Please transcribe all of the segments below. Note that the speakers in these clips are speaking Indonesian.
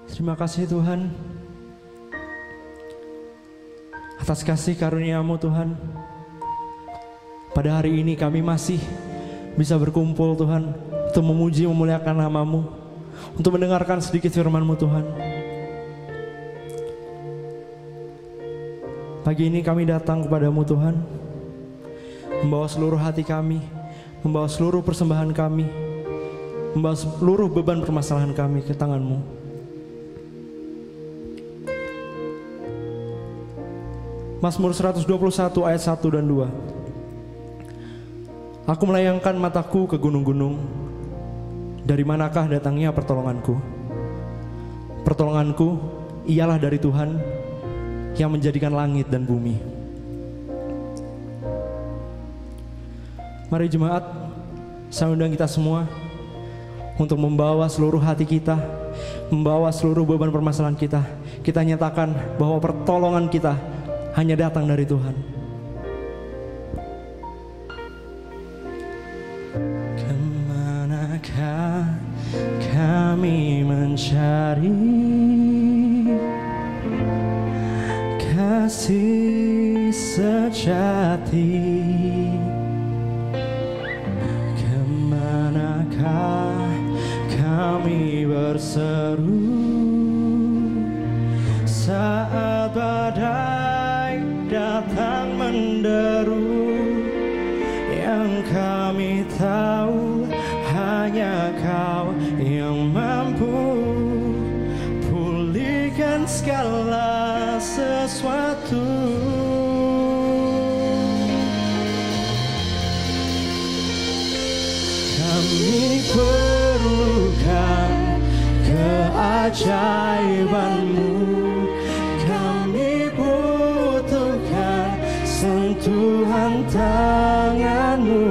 Terima kasih Tuhan atas kasih karunia-Mu Tuhan. Pada hari ini kami masih bisa berkumpul Tuhan untuk memuji memuliakan nama-Mu, untuk mendengarkan sedikit firman-Mu Tuhan. Pagi ini kami datang kepadamu Tuhan, membawa seluruh hati kami, membawa seluruh persembahan kami, membawa seluruh beban permasalahan kami ke tangan-Mu. Mazmur 121 ayat 1 dan 2. Aku melayangkan mataku ke gunung-gunung, dari manakah datangnya pertolonganku? Pertolonganku ialah dari Tuhan yang menjadikan langit dan bumi. Mari jemaat, saya undang kita semua untuk membawa seluruh hati kita, membawa seluruh beban permasalahan kita. Kita nyatakan bahwa pertolongan kita hanya datang dari Tuhan. Kemanakah kami mencari kasih sejati? Kemanakah kami berseru saat badai datang menderu? Yang kami tahu hanya Kau yang mampu pulihkan segala sesuatu. Kami perlukan keajaiban-Mu, kami butuhkan sentuhan tangan-Mu.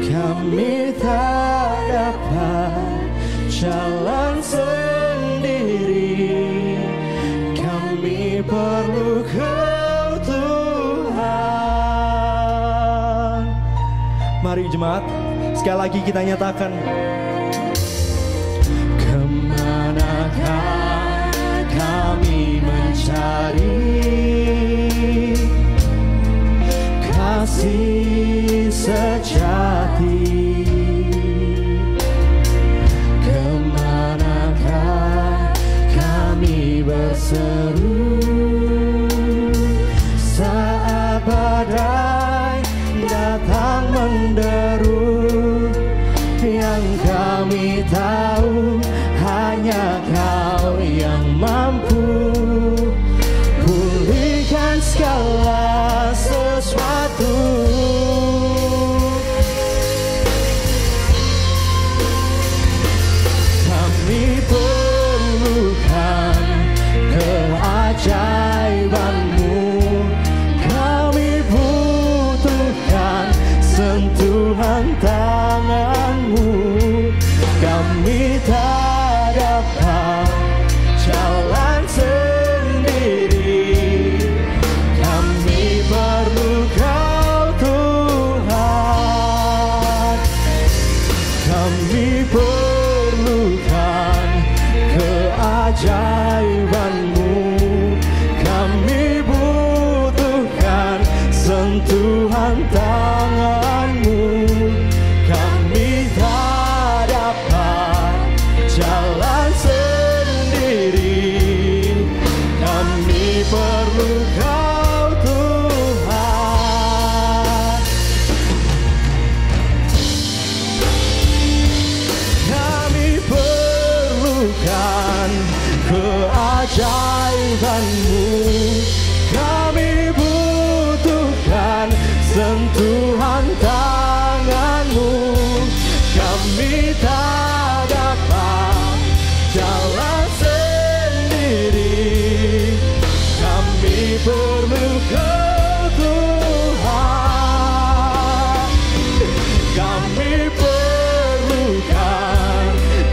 Kami tak dapat jalan sendiri, kami perlu Kau Tuhan. Mari jemaat, sekali lagi kita nyatakan, kemanakah kami mencari kasih sejati? Kemanakah kami berseru saat badai datang menderu? Yang kami tahu hanya Kau yang mampu pulihkan segala sesuatu. Kami perlukan keajaiban-Mu, kami butuhkan sentuhan tangan-Mu. Kami tak dapat jalan sendiri, kami perlu Kau Tuhan. Kami perlukan keajaiban-Mu, kami butuhkan sentuhan tangan-Mu. Kami tak dapat jalan sendiri, kami perlu Kau Tuhan. Kami perlukan keajaiban-Mu, kami butuhkan sentuhan tangan-Mu. Kami tak dapat jalan sendiri, kami perlu Kau Tuhan. Kami perlukan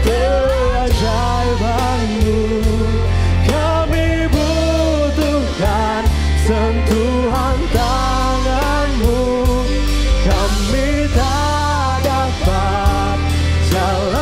keajaiban-Mu, kami butuhkan sentuhan tangan-Mu. Kami tak dapat jalan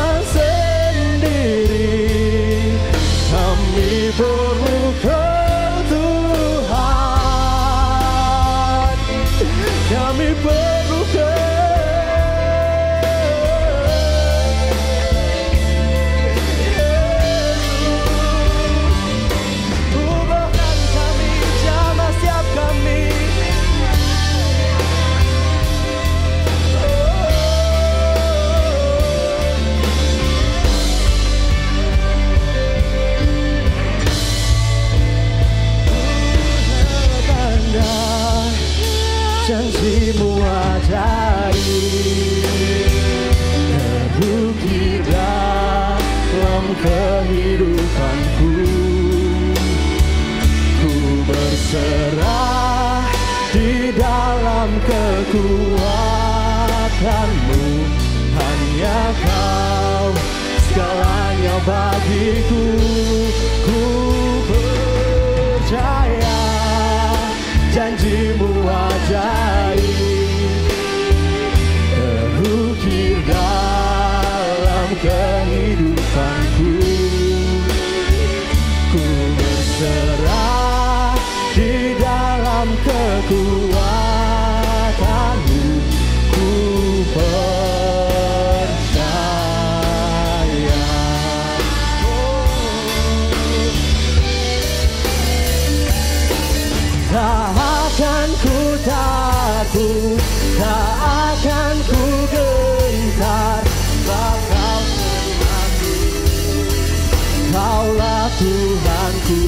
kehidupanku. Ku berserah di dalam kekuatanmu. Hanya Kau segalanya bagiku. Ku percaya janji-Mu ajaib, terukir dalam kehidupanku. Ku berserah di dalam kekuatanmu. Ku percaya. Tak akan ku takut, tak akan ku gentar, sebab Kau Tuhanku, Kaulah Tuhanku.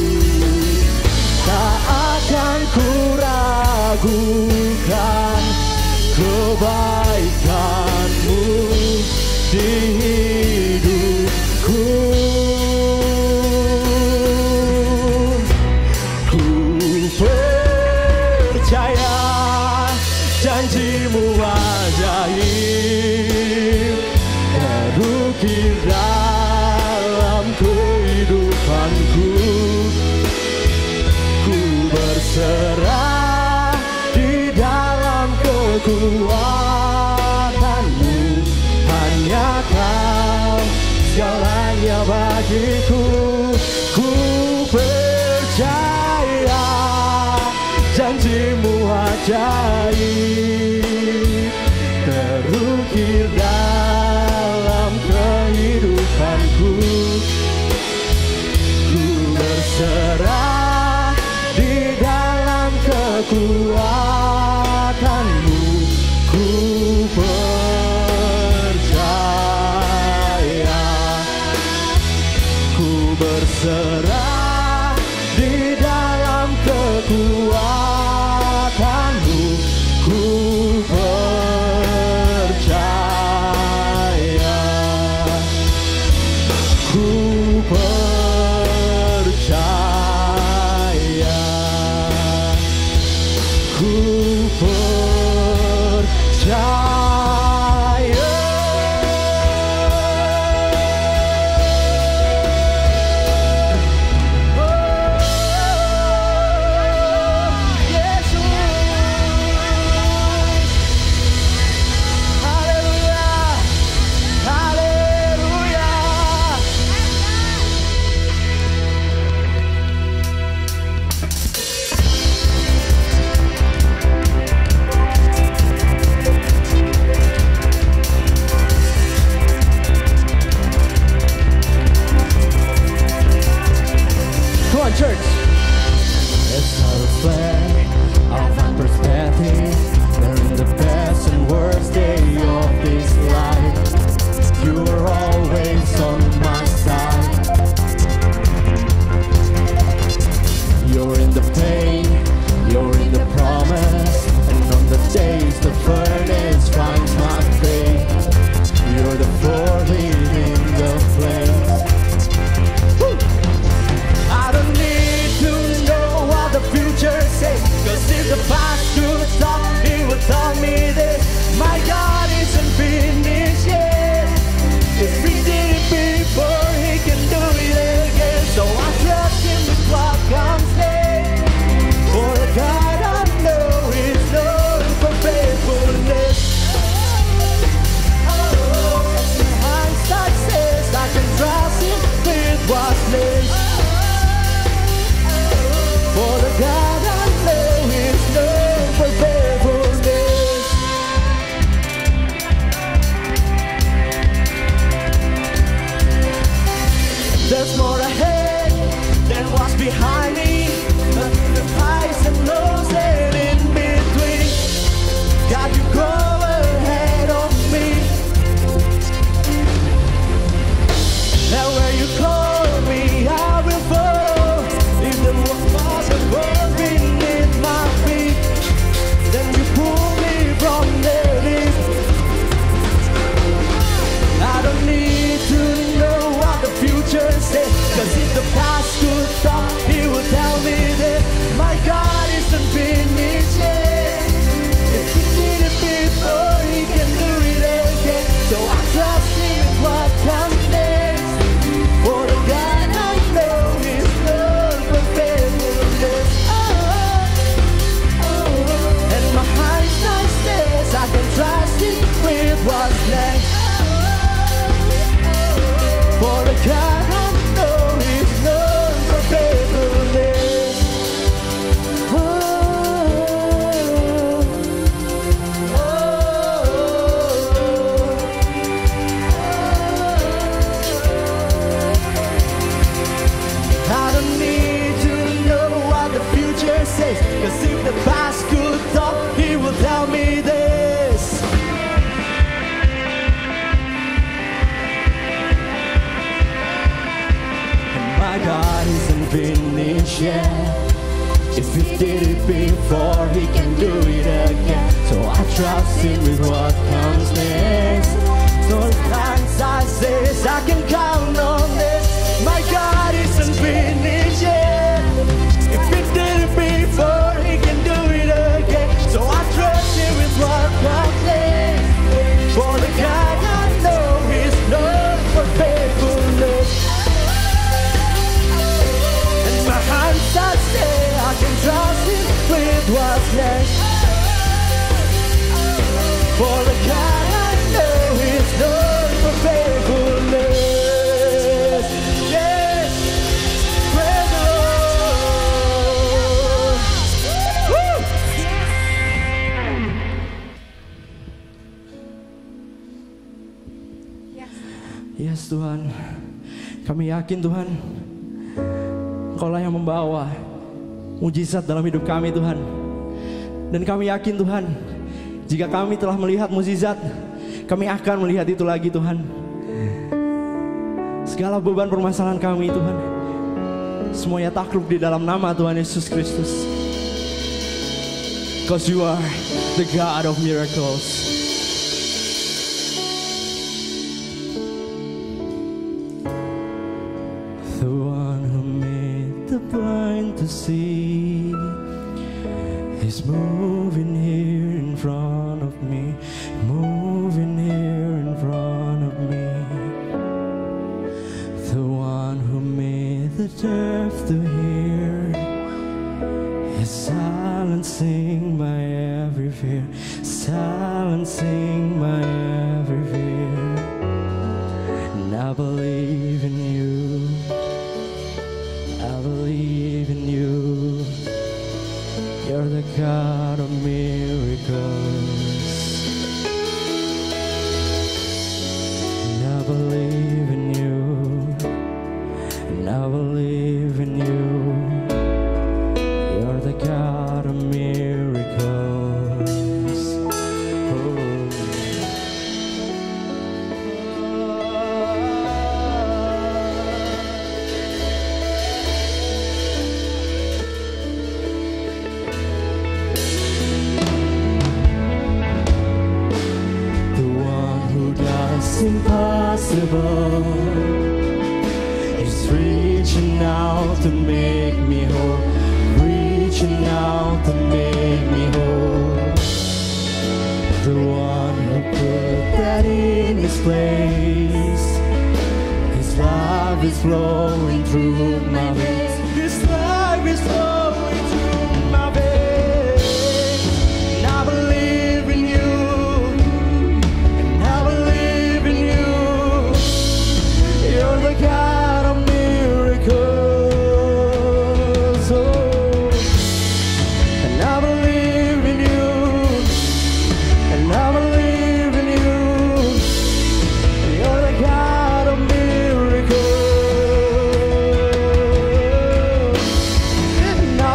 Tak akan ku ragukan kebaikan-Mu di hidupku. Ku percaya janji-Mu ajaib, terukir dalam kehidupanku. Ku berserah di dalam kekuatan-Mu. Hanya Kau segalanya bagiku. Ku percaya janji-Mu ajaib, terukir dalam kehidupanku. Ku berserah di dalam kekuatan-Mu. Ku percaya. Ku berserah di dalam kekuatan-Mu. Ku percaya. Ku percaya. Ku percaya. 'Cause if the past could talk, He would tell me that my God isn't finished yet. If He did it before, He can do it again. So I trust Him with what comes next. For the God I know is known for faithfulness. And my heart's not stays, I can trust Him with what's next. For the God I know is known for faithfulness. I don't need to know what the future says, 'cause if the past could talk, He will tell me this. And my God isn't finished yet. If He did it before, He can do it again. So I trust Him with what comes next. Sometimes I say I can count on this. My God isn't finished yet. If He did it before, He can do it again. So I trust Him with what comes next. For the God I know is known for faithfulness. And my hands I say I can trust Him with what's next. For the God I know is known for faithfulness. Yes, praise the Lord. Woo! Yes Tuhan, kami yakin Tuhan, Engkau-lah yang membawa mujizat dalam hidup kami Tuhan. Dan kami yakin Tuhan, jika kami telah melihat mujizat, kami akan melihat itu lagi Tuhan. Segala beban permasalahan kami Tuhan, semuanya takluk di dalam nama Tuhan Yesus Kristus. Because You are the God of miracles. The one who made the blind to see is moving here in front of me, moving here in front of me. The one who made the deaf to hear is silencing my every fear, silencing my every fear. And I believe in You, I believe in You. You're the God of miracles. And I believe in You, and I believe in You. You're the God of miracles. Impossible is reaching out to make me whole, reaching out to make me whole. The one who put that in His place, His love is flowing through my veins, His love is flowing through my veins. And I believe in You, You're the God of miracles. Oh, and I believe in You, and I believe in You. You're the God of miracles. And I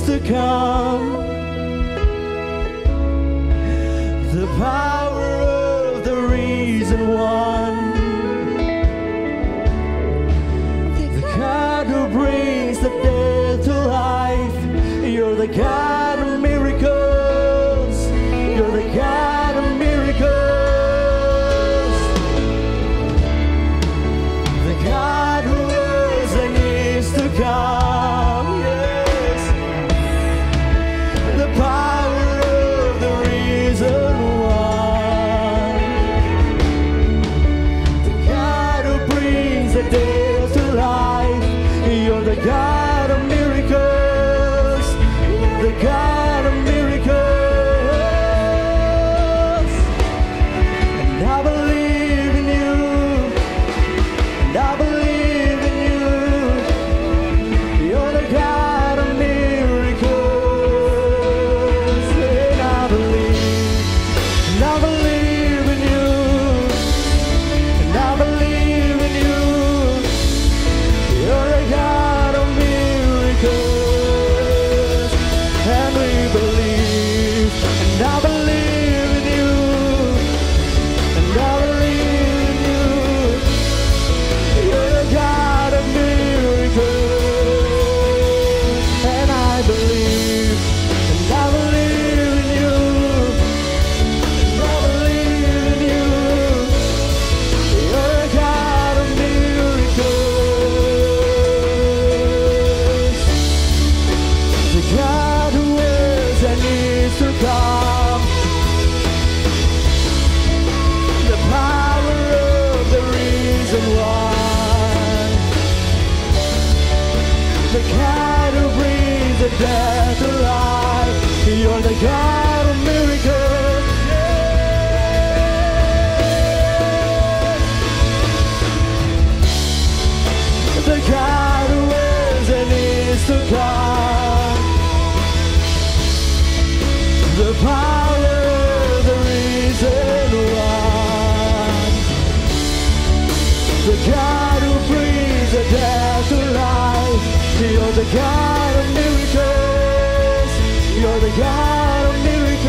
to come. The power of the risen one, the God who brings the dead to life. You're the God of miracles. You're the God of miracles. The God who was and is to come. Yes. The power of the risen one, the God who brings the dead to life. You're the God of miracles. The God of miracles. And I believe in you. And I believe in you. You're the God of miracles. And I believe. And I believe in you. And I believe in you. You're the God of miracles. And we believe. And I believe in you. And I believe in you. You're the God of miracles. And I believe. And I believe in you. And I believe in you. You're the God of miracles. The God who is and is to come. The power of the risen one. The God who brings the dead to life. You're the God of miracles. The God who is and is to come. The power of the risen one. The God who brings the dead to life. You're the God of miracles. You're the God of miracles.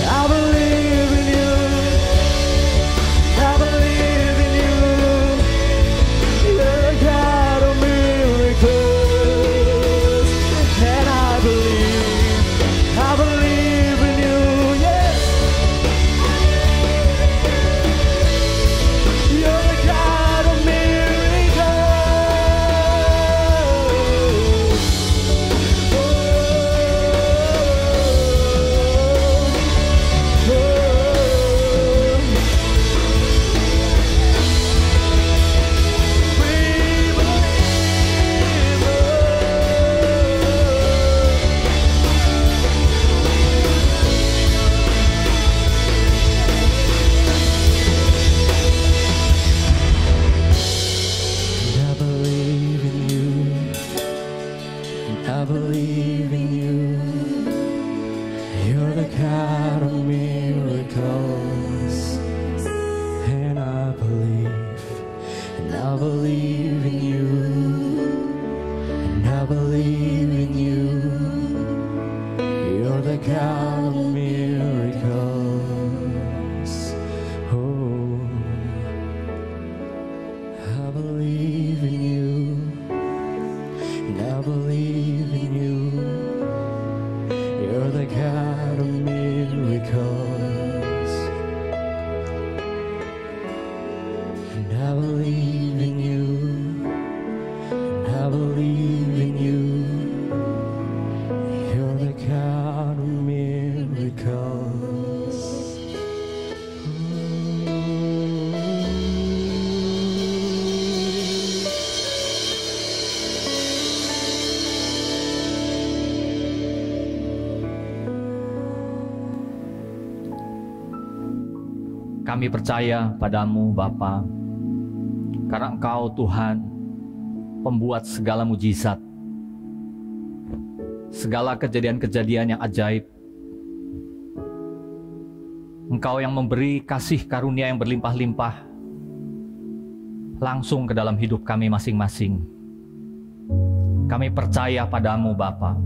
I believe in you. I believe in you. You're the God of miracles. And I believe in you. Yes. You're the God of miracles. Oh, oh, oh. We believe, oh. I believe in you. I believe in you. You're the God of miracles. And I believe in you. And I believe in you. You're the God of miracles. Oh, I believe in you. And I believe in you. You're the God of miracles. And I believe in you. And I believe in you. You're the God of miracles. Kami percaya padamu Bapa, karena Engkau Tuhan, pembuat segala mujizat, segala kejadian-kejadian yang ajaib. Engkau yang memberi kasih karunia yang berlimpah-limpah langsung ke dalam hidup kami masing-masing. Kami percaya padamu Bapa.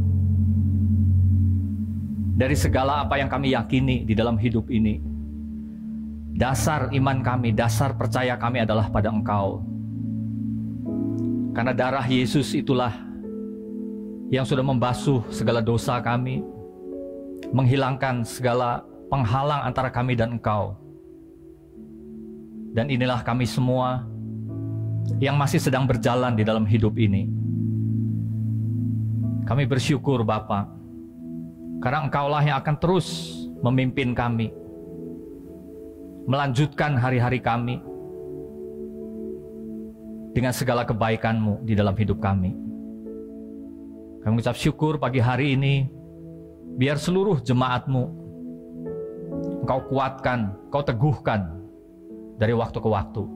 Dari segala apa yang kami yakini di dalam hidup ini, dasar iman kami, dasar percaya kami adalah pada Engkau. Karena darah Yesus itulah yang sudah membasuh segala dosa kami, menghilangkan segala penghalang antara kami dan Engkau. Dan inilah kami semua yang masih sedang berjalan di dalam hidup ini. Kami bersyukur Bapa, karena Engkaulah yang akan terus memimpin kami, melanjutkan hari-hari kami dengan segala kebaikan-Mu di dalam hidup kami. Kami mengucap syukur pagi hari ini, biar seluruh jemaat-Mu Engkau kuatkan, Engkau teguhkan dari waktu ke waktu.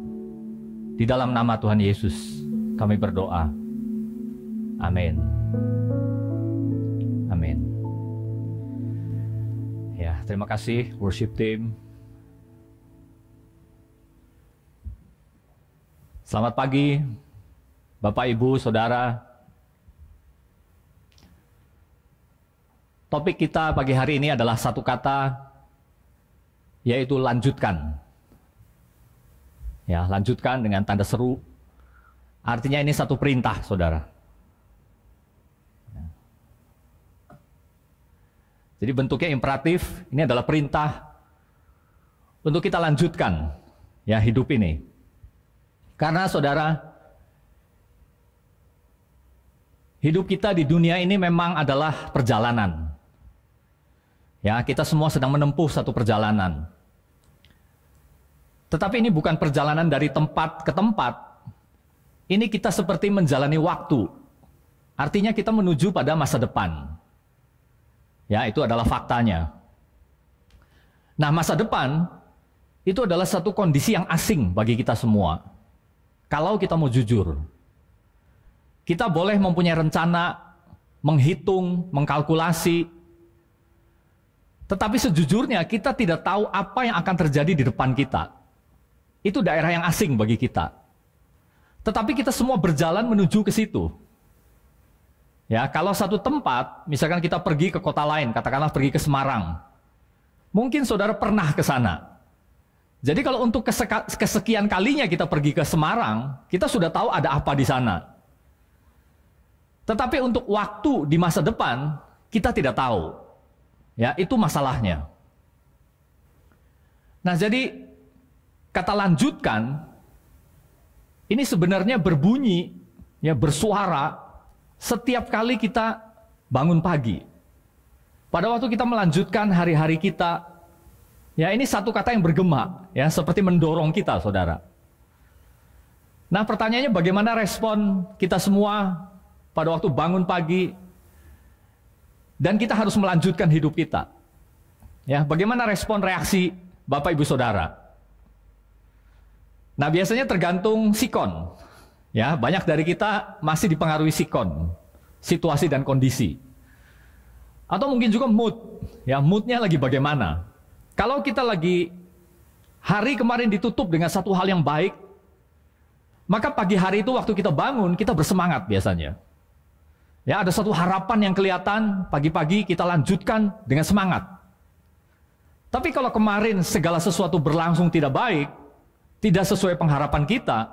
Di dalam nama Tuhan Yesus kami berdoa. Amin. Amin. Ya, terima kasih worship team. Selamat pagi, Bapak, Ibu, Saudara. Topik kita pagi hari ini adalah satu kata, yaitu lanjutkan. Ya, lanjutkan dengan tanda seru. Artinya ini satu perintah, Saudara. Jadi bentuknya imperatif, ini adalah perintah untuk kita lanjutkan ya hidup ini. Karena Saudara, hidup kita di dunia ini memang adalah perjalanan. Ya, kita semua sedang menempuh satu perjalanan. Tetapi ini bukan perjalanan dari tempat ke tempat. Ini kita seperti menjalani waktu. Artinya kita menuju pada masa depan. Ya, itu adalah faktanya. Nah, masa depan itu adalah satu kondisi yang asing bagi kita semua. Kalau kita mau jujur. Kita boleh mempunyai rencana, menghitung, mengkalkulasi. Tetapi sejujurnya kita tidak tahu apa yang akan terjadi di depan kita. Itu daerah yang asing bagi kita. Tetapi kita semua berjalan menuju ke situ. Ya, kalau satu tempat, misalkan kita pergi ke kota lain, katakanlah pergi ke Semarang. Mungkin Saudara pernah ke sana. Jadi kalau untuk kesekian kalinya kita pergi ke Semarang, kita sudah tahu ada apa di sana. Tetapi untuk waktu di masa depan, kita tidak tahu. Ya, itu masalahnya. Nah, jadi kata lanjutkan ini sebenarnya berbunyi, ya, bersuara setiap kali kita bangun pagi. Pada waktu kita melanjutkan hari-hari kita, ya, ini satu kata yang bergema, ya, seperti mendorong kita, Saudara. Nah, pertanyaannya bagaimana respon kita semua pada waktu bangun pagi dan kita harus melanjutkan hidup kita. Ya, bagaimana respon reaksi Bapak Ibu Saudara? Nah, biasanya tergantung sikon. Ya, banyak dari kita masih dipengaruhi sikon, situasi dan kondisi. Atau mungkin juga mood. Ya, moodnya lagi bagaimana? Kalau kita lagi hari kemarin ditutup dengan satu hal yang baik, maka pagi hari itu waktu kita bangun, kita bersemangat biasanya. Ya, ada satu harapan yang kelihatan, pagi-pagi kita lanjutkan dengan semangat. Tapi kalau kemarin segala sesuatu berlangsung tidak baik, tidak sesuai pengharapan kita,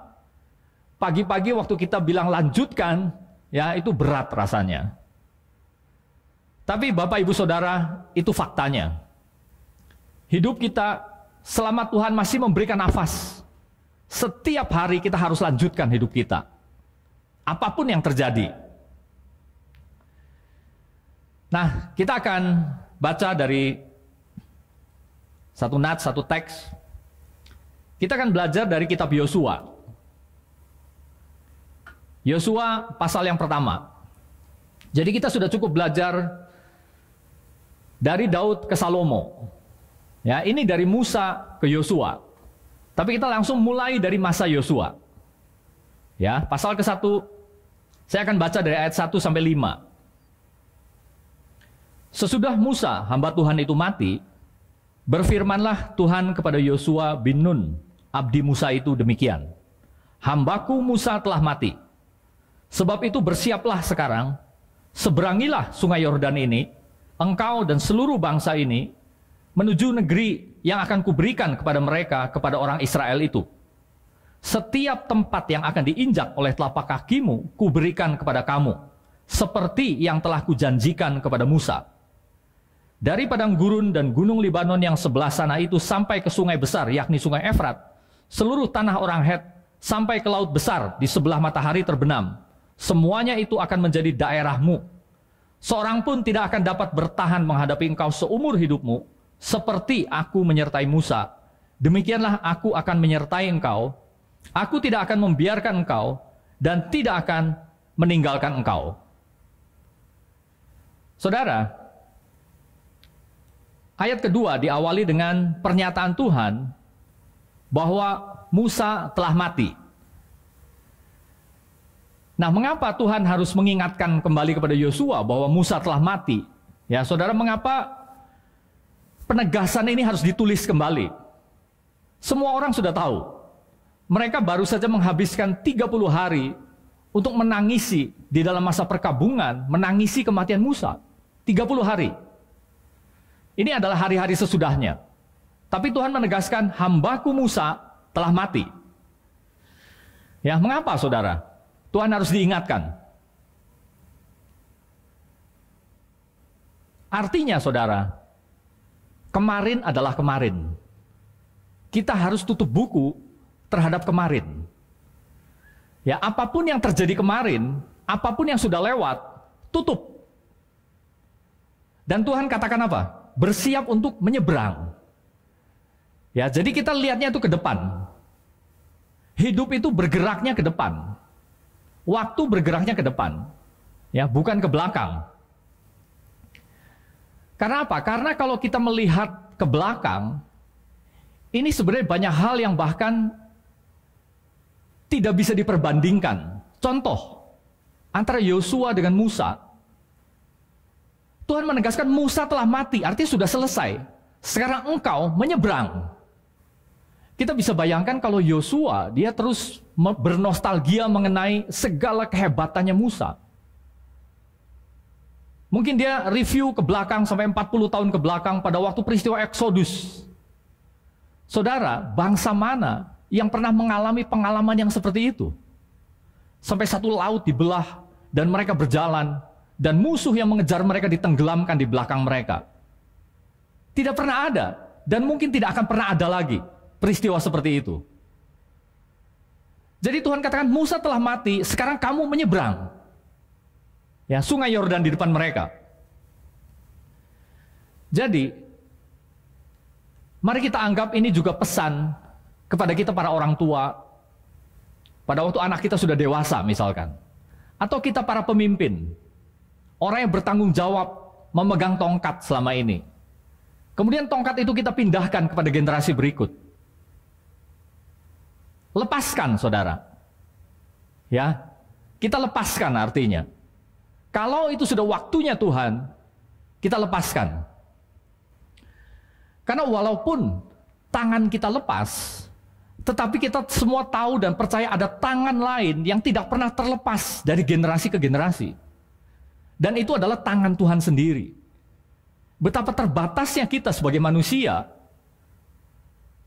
pagi-pagi waktu kita bilang lanjutkan, ya itu berat rasanya. Tapi Bapak Ibu Saudara, itu faktanya. Hidup kita selama Tuhan masih memberikan nafas, setiap hari kita harus lanjutkan hidup kita. Apapun yang terjadi. Nah, kita akan baca dari satu nats, satu teks. Kita akan belajar dari kitab Yosua. Yosua pasal yang pertama. Jadi kita sudah cukup belajar dari Daud ke Salomo. Ya, ini dari Musa ke Yosua. Tapi kita langsung mulai dari masa Yosua. Ya, pasal ke-1 saya akan baca dari ayat 1 sampai 5. Sesudah Musa, hamba Tuhan itu mati, berfirmanlah Tuhan kepada Yosua bin Nun, abdi Musa itu demikian. Hambaku Musa telah mati. Sebab itu bersiaplah sekarang, seberangilah sungai Yordan ini, engkau dan seluruh bangsa ini, menuju negeri yang akan kuberikan kepada mereka, kepada orang Israel itu. Setiap tempat yang akan diinjak oleh telapak kakimu, kuberikan kepada kamu, seperti yang telah kujanjikan kepada Musa. Dari padang gurun dan gunung Libanon yang sebelah sana itu sampai ke sungai besar, yakni sungai Efrat, seluruh tanah orang Het, sampai ke laut besar di sebelah matahari terbenam, semuanya itu akan menjadi daerahmu. Seorang pun tidak akan dapat bertahan menghadapi engkau seumur hidupmu, seperti aku menyertai Musa. Demikianlah aku akan menyertai engkau. Aku tidak akan membiarkan engkau dan tidak akan meninggalkan engkau. Saudara, ayat kedua diawali dengan pernyataan Tuhan bahwa Musa telah mati. Nah, mengapa Tuhan harus mengingatkan kembali kepada Yosua bahwa Musa telah mati? Ya, saudara, mengapa penegasan ini harus ditulis kembali? Semua orang sudah tahu. Mereka baru saja menghabiskan 30 hari untuk menangisi di dalam masa perkabungan, menangisi kematian Musa. 30 hari. Ini adalah hari-hari sesudahnya. Tapi Tuhan menegaskan, hambaku Musa telah mati. Ya, mengapa saudara? Tuhan harus diingatkan. Artinya saudara, kemarin adalah kemarin. Kita harus tutup buku terhadap kemarin. Ya, apapun yang terjadi kemarin, apapun yang sudah lewat, tutup. Dan Tuhan katakan apa? Bersiap untuk menyeberang. Ya, jadi kita lihatnya itu ke depan. Hidup itu bergeraknya ke depan. Waktu bergeraknya ke depan. Ya, bukan ke belakang. Karena apa? Karena kalau kita melihat ke belakang, ini sebenarnya banyak hal yang bahkan tidak bisa diperbandingkan. Contoh, antara Yosua dengan Musa. Tuhan menegaskan Musa telah mati, artinya sudah selesai. Sekarang engkau menyeberang. Kita bisa bayangkan kalau Yosua, dia terus bernostalgia mengenai segala kehebatannya Musa. Mungkin dia review ke belakang sampai 40 tahun ke belakang pada waktu peristiwa Eksodus. Saudara, bangsa mana yang pernah mengalami pengalaman yang seperti itu? Sampai satu laut dibelah dan mereka berjalan dan musuh yang mengejar mereka ditenggelamkan di belakang mereka. Tidak pernah ada dan mungkin tidak akan pernah ada lagi peristiwa seperti itu. Jadi Tuhan katakan Musa telah mati, sekarang kamu menyeberang. Ya, sungai Yordan di depan mereka. Jadi, mari kita anggap ini juga pesan kepada kita para orang tua, pada waktu anak kita sudah dewasa misalkan. Atau kita para pemimpin, orang yang bertanggung jawab memegang tongkat selama ini. Kemudian tongkat itu kita pindahkan kepada generasi berikut. Lepaskan saudara. Ya, kita lepaskan artinya. Kalau itu sudah waktunya Tuhan, kita lepaskan. Karena walaupun tangan kita lepas, tetapi kita semua tahu dan percaya ada tangan lain yang tidak pernah terlepas dari generasi ke generasi. Dan itu adalah tangan Tuhan sendiri. Betapa terbatasnya kita sebagai manusia.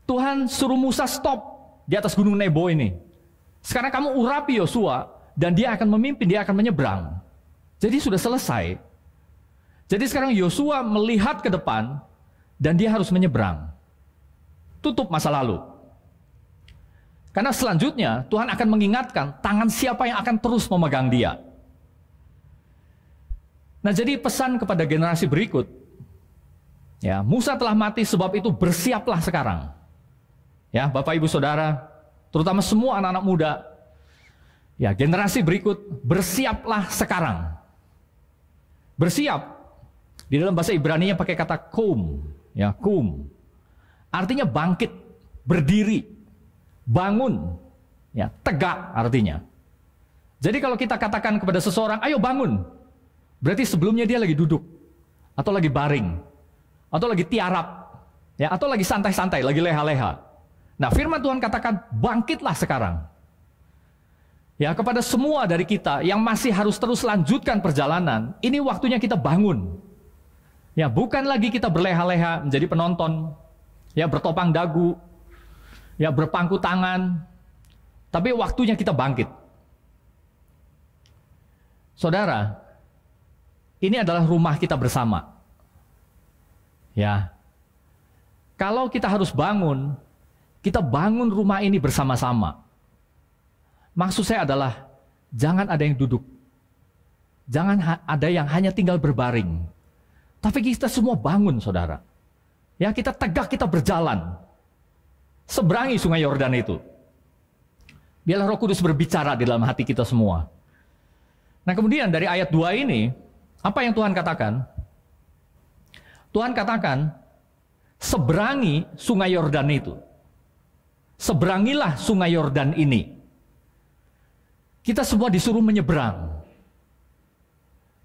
Tuhan suruh Musa stop di atas gunung Nebo ini. Sekarang kamu urapi Yosua dan dia akan memimpin, dia akan menyeberang. Jadi sudah selesai. Jadi sekarang Yosua melihat ke depan dan dia harus menyeberang. Tutup masa lalu. Karena selanjutnya Tuhan akan mengingatkan tangan siapa yang akan terus memegang dia. Nah, jadi pesan kepada generasi berikut, ya, Musa telah mati, sebab itu bersiaplah sekarang. Ya, Bapak Ibu Saudara, terutama semua anak-anak muda, ya, generasi berikut, bersiaplah sekarang. Bersiap di dalam bahasa Ibrani-nya pakai kata kum, ya, kum. Artinya bangkit, berdiri, bangun, ya, tegak artinya. Jadi kalau kita katakan kepada seseorang, ayo bangun, berarti sebelumnya dia lagi duduk, atau lagi baring, atau lagi tiarap, ya, atau lagi santai-santai, lagi leha-leha. Nah, firman Tuhan katakan, bangkitlah sekarang. Ya, kepada semua dari kita yang masih harus terus lanjutkan perjalanan, ini waktunya kita bangun. Ya, bukan lagi kita berleha-leha menjadi penonton, ya bertopang dagu, ya berpangku tangan, tapi waktunya kita bangkit. Saudara, ini adalah rumah kita bersama. Ya, kalau kita harus bangun, kita bangun rumah ini bersama-sama. Maksud saya adalah, jangan ada yang duduk. Jangan ada yang hanya tinggal berbaring. Tapi kita semua bangun, saudara. Ya, kita tegak, kita berjalan. Seberangi sungai Yordan itu. Biarlah Roh Kudus berbicara di dalam hati kita semua. Nah, kemudian dari ayat 2 ini, apa yang Tuhan katakan? Tuhan katakan, seberangi sungai Yordan itu. Seberangilah sungai Yordan ini. Kita semua disuruh menyeberang.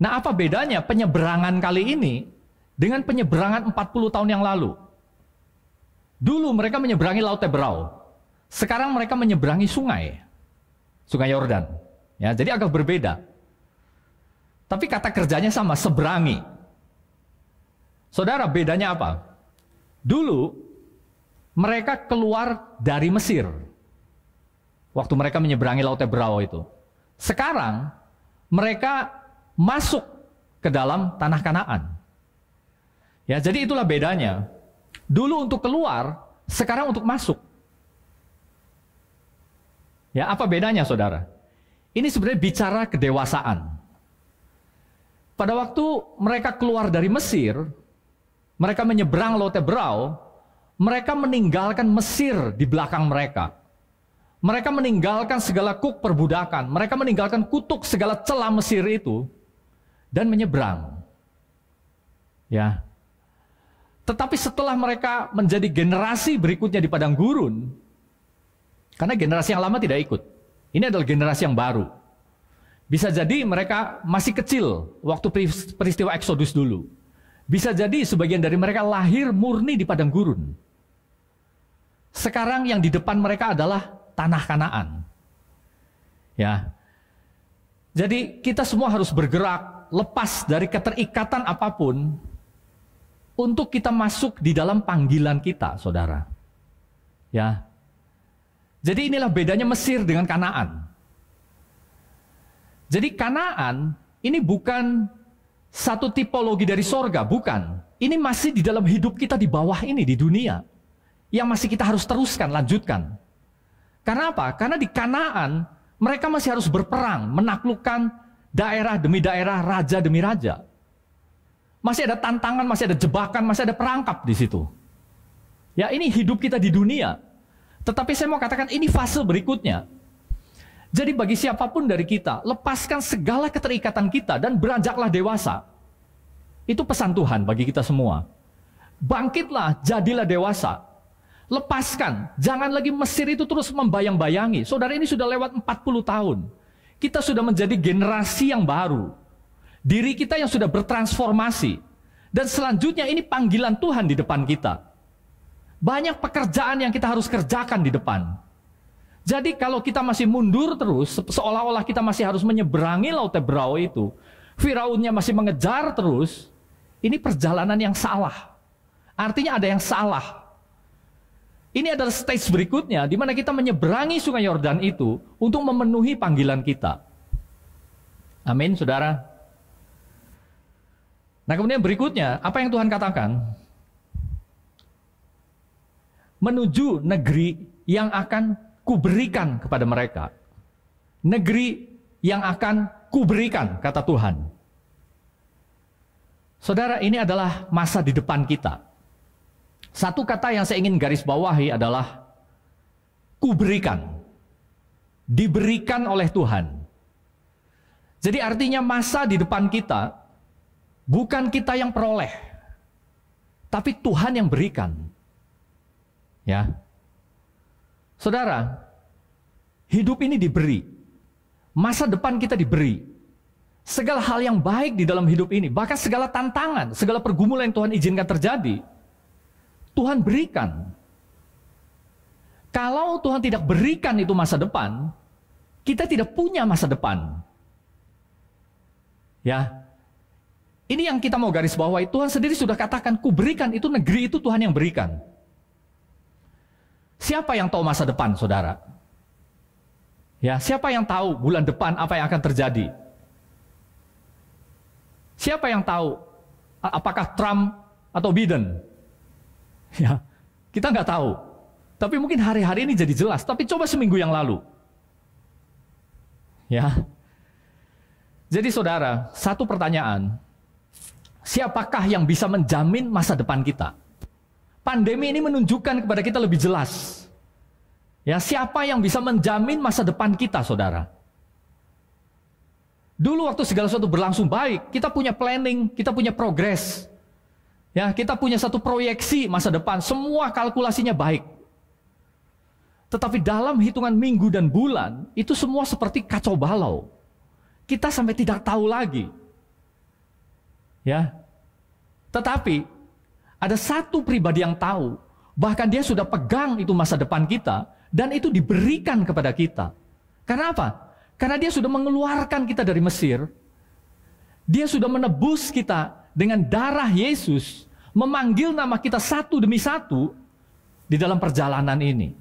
Nah, apa bedanya penyeberangan kali ini dengan penyeberangan 40 tahun yang lalu? Dulu mereka menyeberangi Laut Teberau. Sekarang mereka menyeberangi sungai Yordan. Ya, jadi agak berbeda. Tapi kata kerjanya sama, seberangi. Saudara, bedanya apa? Dulu mereka keluar dari Mesir. Waktu mereka menyeberangi Laut Teberau itu. Sekarang mereka masuk ke dalam tanah Kanaan. Ya, jadi itulah bedanya. Dulu untuk keluar, sekarang untuk masuk. Ya, apa bedanya, saudara? Ini sebenarnya bicara kedewasaan. Pada waktu mereka keluar dari Mesir, mereka menyeberang Laut Teberau, mereka meninggalkan Mesir di belakang mereka. Mereka meninggalkan segala kuk perbudakan, mereka meninggalkan kutuk segala celah Mesir itu, dan menyeberang. Ya. Tetapi setelah mereka menjadi generasi berikutnya di padang gurun, karena generasi yang lama tidak ikut, ini adalah generasi yang baru. Bisa jadi mereka masih kecil waktu peristiwa Exodus dulu. Bisa jadi sebagian dari mereka lahir murni di padang gurun. Sekarang yang di depan mereka adalah tanah Kanaan. Ya. Jadi kita semua harus bergerak lepas dari keterikatan apapun untuk kita masuk di dalam panggilan kita, saudara. Ya. Jadi inilah bedanya Mesir dengan Kanaan. Jadi Kanaan ini bukan satu tipologi dari sorga, bukan. Ini masih di dalam hidup kita di bawah ini, di dunia. Yang masih kita harus teruskan, lanjutkan. Karena apa? Karena di Kanaan, mereka masih harus berperang, menaklukkan daerah demi daerah, raja demi raja. Masih ada tantangan, masih ada jebakan, masih ada perangkap di situ. Ya, ini hidup kita di dunia. Tetapi saya mau katakan, ini fase berikutnya. Jadi bagi siapapun dari kita, lepaskan segala keterikatan kita dan beranjaklah dewasa. Itu pesan Tuhan bagi kita semua. Bangkitlah, jadilah dewasa. Lepaskan, jangan lagi Mesir itu terus membayang-bayangi. Saudara, ini sudah lewat 40 tahun. Kita sudah menjadi generasi yang baru. Diri kita yang sudah bertransformasi. Dan selanjutnya ini panggilan Tuhan di depan kita. Banyak pekerjaan yang kita harus kerjakan di depan. Jadi kalau kita masih mundur terus, seolah-olah kita masih harus menyeberangi Laut Teberau itu, Firaunnya masih mengejar terus, ini perjalanan yang salah. Artinya ada yang salah. Ini adalah stage berikutnya, di mana kita menyeberangi sungai Yordan itu untuk memenuhi panggilan kita. Amin, saudara. Nah, kemudian berikutnya, apa yang Tuhan katakan? Menuju negeri yang akan kuberikan kepada mereka. Negeri yang akan kuberikan, kata Tuhan. Saudara, ini adalah masa di depan kita. Satu kata yang saya ingin garis bawahi adalah kuberikan. Diberikan oleh Tuhan. Jadi artinya masa di depan kita, bukan kita yang peroleh, tapi Tuhan yang berikan. Ya. Saudara, hidup ini diberi. Masa depan kita diberi. Segala hal yang baik di dalam hidup ini, bahkan segala tantangan, segala pergumulan yang Tuhan izinkan terjadi, Tuhan berikan. Kalau Tuhan tidak berikan itu masa depan, Kita tidak punya masa depan. Ya. Ini yang kita mau garis bawahi. Tuhan sendiri sudah katakan, kuberikan itu, negeri itu Tuhan yang berikan. Siapa yang tahu masa depan, saudara? Ya, siapa yang tahu bulan depan apa yang akan terjadi? Siapa yang tahu apakah Trump atau Biden? Ya, kita nggak tahu. Tapi mungkin hari-hari ini jadi jelas. Tapi coba seminggu yang lalu. Ya. Jadi saudara, satu pertanyaan. Siapakah yang bisa menjamin masa depan kita? Pandemi ini menunjukkan kepada kita lebih jelas. Ya, siapa yang bisa menjamin masa depan kita, saudara? Dulu waktu segala sesuatu berlangsung baik, kita punya planning, kita punya progres. Ya, kita punya satu proyeksi masa depan, semua kalkulasinya baik. Tetapi dalam hitungan minggu dan bulan, itu semua seperti kacau balau. Kita sampai tidak tahu lagi. Ya. Tetapi ada satu pribadi yang tahu, bahkan dia sudah pegang itu masa depan kita, dan itu diberikan kepada kita. Karena apa? Karena dia sudah mengeluarkan kita dari Mesir. Dia sudah menebus kita dengan darah Yesus, memanggil nama kita satu demi satu di dalam perjalanan ini.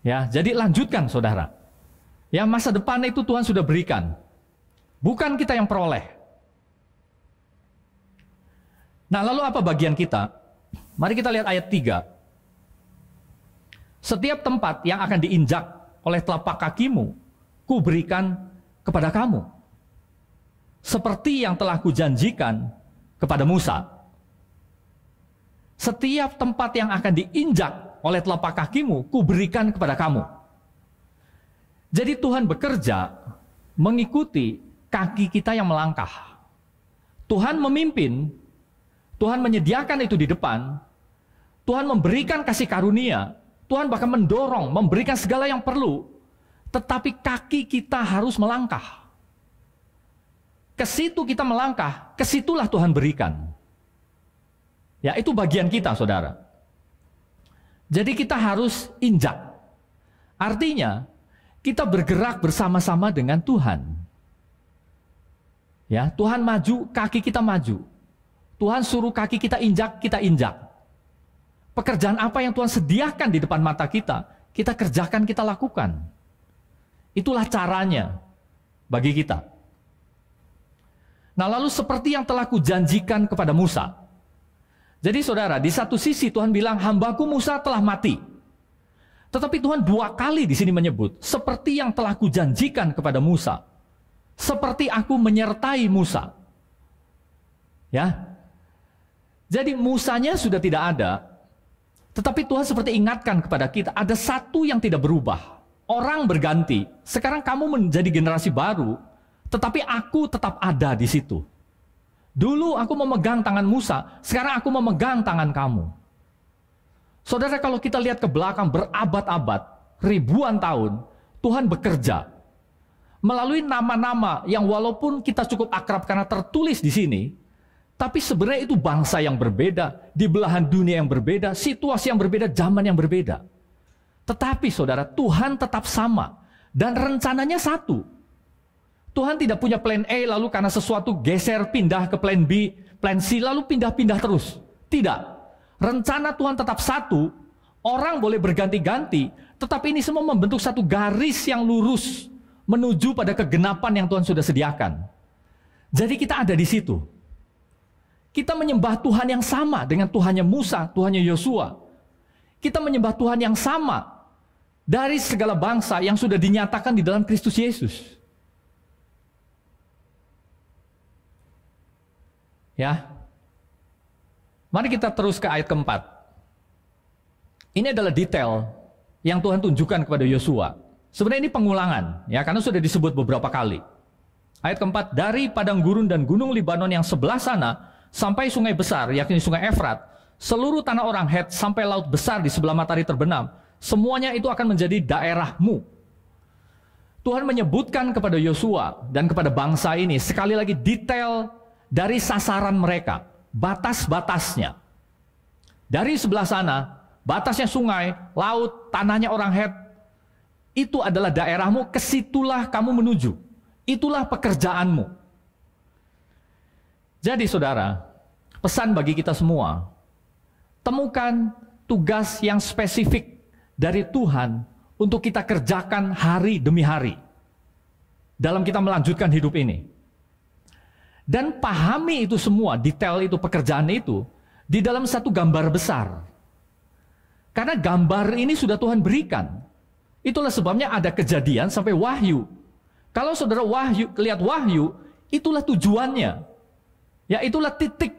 Ya, jadi lanjutkan saudara. Ya, masa depan itu Tuhan sudah berikan. Bukan kita yang peroleh. Nah, lalu apa bagian kita? Mari kita lihat ayat 3. Setiap tempat yang akan diinjak oleh telapak kakimu, kuberikan kepada kamu. Seperti yang telah kujanjikan kepada Musa. Setiap tempat yang akan diinjak oleh telapak kakimu, kuberikan kepada kamu. Jadi Tuhan bekerja mengikuti kaki kita yang melangkah. Tuhan memimpin, Tuhan menyediakan itu di depan, Tuhan memberikan kasih karunia, Tuhan bahkan mendorong, memberikan segala yang perlu, tetapi kaki kita harus melangkah. Ke situ kita melangkah, ke situlah Tuhan berikan. Ya, itu bagian kita, saudara. Jadi kita harus injak. Artinya, kita bergerak bersama-sama dengan Tuhan. Ya, Tuhan maju, kaki kita maju. Tuhan suruh kaki kita injak. Pekerjaan apa yang Tuhan sediakan di depan mata kita kerjakan, kita lakukan. Itulah caranya bagi kita. Nah, lalu seperti yang telah kujanjikan kepada Musa. Jadi saudara, di satu sisi Tuhan bilang, hambaku Musa telah mati. Tetapi Tuhan 2 kali di sini menyebut, seperti yang telah kujanjikan kepada Musa. Seperti aku menyertai Musa. Ya. Jadi Musanya sudah tidak ada, tetapi Tuhan seperti ingatkan kepada kita, ada satu yang tidak berubah. Orang berganti, sekarang kamu menjadi generasi baru, tetapi aku tetap ada di situ. Dulu aku memegang tangan Musa, sekarang aku memegang tangan kamu. Saudara, kalau kita lihat ke belakang berabad-abad, ribuan tahun, Tuhan bekerja. Melalui nama-nama yang walaupun kita cukup akrab karena tertulis di sini, tapi sebenarnya itu bangsa yang berbeda, di belahan dunia yang berbeda, situasi yang berbeda, zaman yang berbeda. Tetapi saudara, Tuhan tetap sama. Dan rencananya satu. Tuhan tidak punya plan A, lalu karena sesuatu geser, pindah ke plan B, plan C, lalu pindah-pindah terus. Tidak. Rencana Tuhan tetap satu, orang boleh berganti-ganti, tetapi ini semua membentuk satu garis yang lurus, menuju pada kegenapan yang Tuhan sudah sediakan. Jadi kita ada di situ. Kita menyembah Tuhan yang sama dengan Tuhannya Musa, Tuhannya Yosua. Kita menyembah Tuhan yang sama dari segala bangsa yang sudah dinyatakan di dalam Kristus Yesus. Ya. Mari kita terus ke ayat keempat. Ini adalah detail yang Tuhan tunjukkan kepada Yosua. Sebenarnya ini pengulangan, ya, karena sudah disebut beberapa kali. Ayat keempat, dari padang gurun dan gunung Libanon yang sebelah sana, sampai sungai besar, yakni sungai Efrat, seluruh tanah orang Het sampai laut besar di sebelah matahari terbenam, semuanya itu akan menjadi daerahmu. Tuhan menyebutkan kepada Yosua dan kepada bangsa ini sekali lagi detail dari sasaran mereka, batas-batasnya. Dari sebelah sana, batasnya sungai, laut, tanahnya orang Het. Itu adalah daerahmu, kesitulah kamu menuju. Itulah pekerjaanmu. Jadi saudara, pesan bagi kita semua, temukan tugas yang spesifik dari Tuhan untuk kita kerjakan hari demi hari dalam kita melanjutkan hidup ini. Dan pahami itu semua, detail itu, pekerjaan itu, di dalam satu gambar besar. Karena gambar ini sudah Tuhan berikan. Itulah sebabnya ada Kejadian sampai Wahyu. Kalau saudara lihat Wahyu, itulah tujuannya. Ya, itulah titik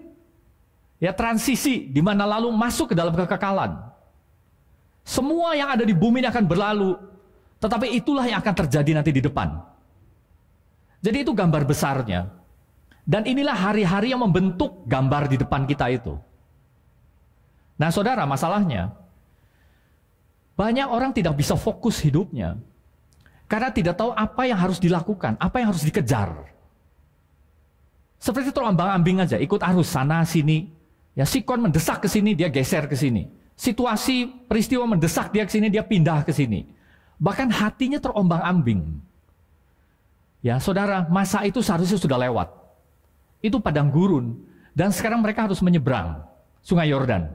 ya transisi di mana lalu masuk ke dalam kekekalan. Semua yang ada di bumi ini akan berlalu, tetapi itulah yang akan terjadi nanti di depan. Jadi itu gambar besarnya. Dan inilah hari-hari yang membentuk gambar di depan kita itu. Nah saudara, masalahnya banyak orang tidak bisa fokus hidupnya karena tidak tahu apa yang harus dilakukan, apa yang harus dikejar. Seperti terombang-ambing aja, ikut arus sana sini. Ya, sikon mendesak ke sini, dia geser ke sini. Situasi peristiwa mendesak dia ke sini, dia pindah ke sini. Bahkan hatinya terombang-ambing. Ya, saudara, masa itu seharusnya sudah lewat. Itu padang gurun, dan sekarang mereka harus menyeberang Sungai Yordan.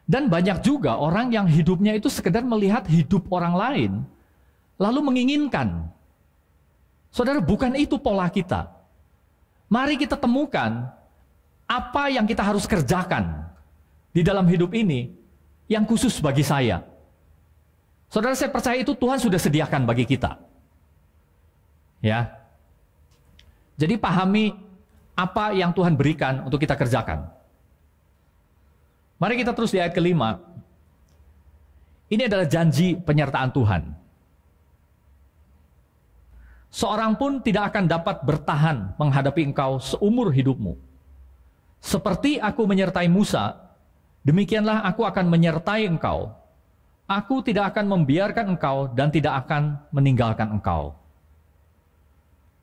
Dan banyak juga orang yang hidupnya itu sekedar melihat hidup orang lain, lalu menginginkan. Saudara, bukan itu pola kita. Mari kita temukan apa yang kita harus kerjakan di dalam hidup ini yang khusus bagi saya. Saudara, saya percaya itu Tuhan sudah sediakan bagi kita. Ya. Jadi pahami apa yang Tuhan berikan untuk kita kerjakan. Mari kita terus di ayat kelima. Ini adalah janji penyertaan Tuhan. Seorang pun tidak akan dapat bertahan menghadapi engkau seumur hidupmu. Seperti aku menyertai Musa, demikianlah aku akan menyertai engkau. Aku tidak akan membiarkan engkau dan tidak akan meninggalkan engkau.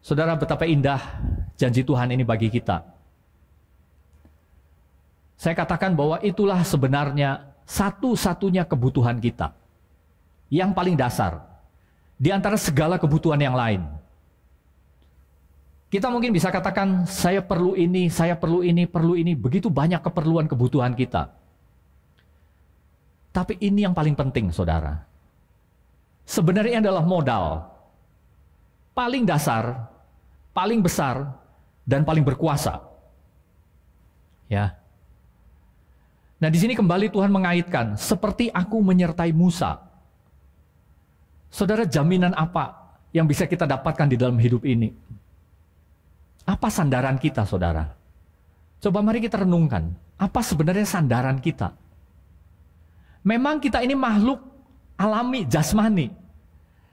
Saudara, betapa indah janji Tuhan ini bagi kita. Saya katakan bahwa itulah sebenarnya satu-satunya kebutuhan kita. Yang paling dasar. Di antara segala kebutuhan yang lain. Kita mungkin bisa katakan, saya perlu ini, saya perlu ini, perlu ini. Begitu banyak keperluan kebutuhan kita. Tapi ini yang paling penting, saudara. Sebenarnya adalah modal. Paling dasar, paling besar, dan paling berkuasa. Ya. Nah, di sini kembali Tuhan mengaitkan, seperti aku menyertai Musa. Saudara, jaminan apa yang bisa kita dapatkan di dalam hidup ini? Apa sandaran kita, saudara? Coba mari kita renungkan, apa sebenarnya sandaran kita? Memang kita ini makhluk alami, jasmani.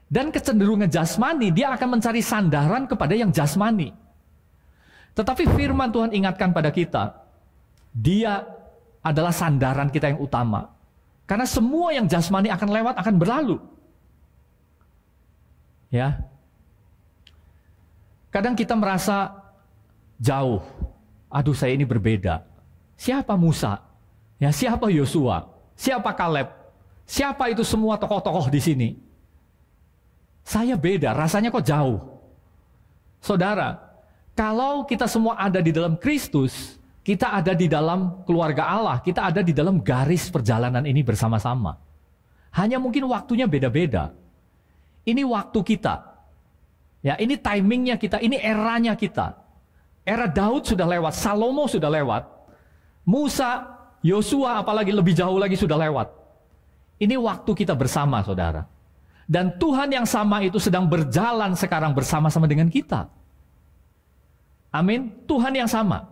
Dan kecenderungan jasmani, dia akan mencari sandaran kepada yang jasmani. Tetapi firman Tuhan ingatkan pada kita, dia adalah sandaran kita yang utama. Karena semua yang jasmani akan lewat, akan berlalu. Ya. Kadang kita merasa jauh. Aduh, saya ini berbeda. Siapa Musa? Ya, siapa Yosua? Siapa Kaleb? Siapa itu semua tokoh-tokoh di sini? Saya beda, rasanya kok jauh. Saudara, kalau kita semua ada di dalam Kristus, kita ada di dalam keluarga Allah, kita ada di dalam garis perjalanan ini bersama-sama. Hanya mungkin waktunya beda-beda. Ini waktu kita. Ya, ini timingnya kita, ini eranya kita. Era Daud sudah lewat, Salomo sudah lewat. Musa, Yosua apalagi lebih jauh lagi sudah lewat. Ini waktu kita bersama, saudara. Dan Tuhan yang sama itu sedang berjalan sekarang bersama-sama dengan kita. Amin. Tuhan yang sama.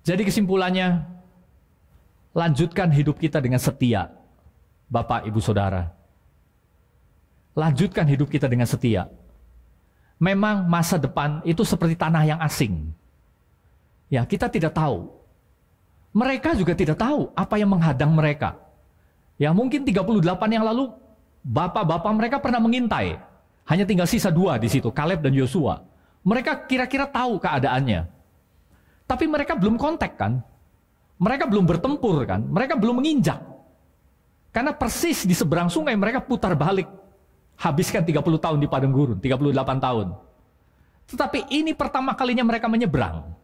Jadi kesimpulannya, lanjutkan hidup kita dengan setia, Bapak, Ibu, Saudara. Lanjutkan hidup kita dengan setia. Memang masa depan itu seperti tanah yang asing. Ya, kita tidak tahu. Mereka juga tidak tahu apa yang menghadang mereka. Ya, mungkin 38 yang lalu, bapak-bapak mereka pernah mengintai. Hanya tinggal sisa 2 di situ, Kaleb dan Yosua. Mereka kira-kira tahu keadaannya. Tapi mereka belum kontak kan? Mereka belum bertempur kan? Mereka belum menginjak. Karena persis di seberang sungai mereka putar balik. Habiskan 30 tahun di padang gurun, 38 tahun. Tetapi ini pertama kalinya mereka menyeberang.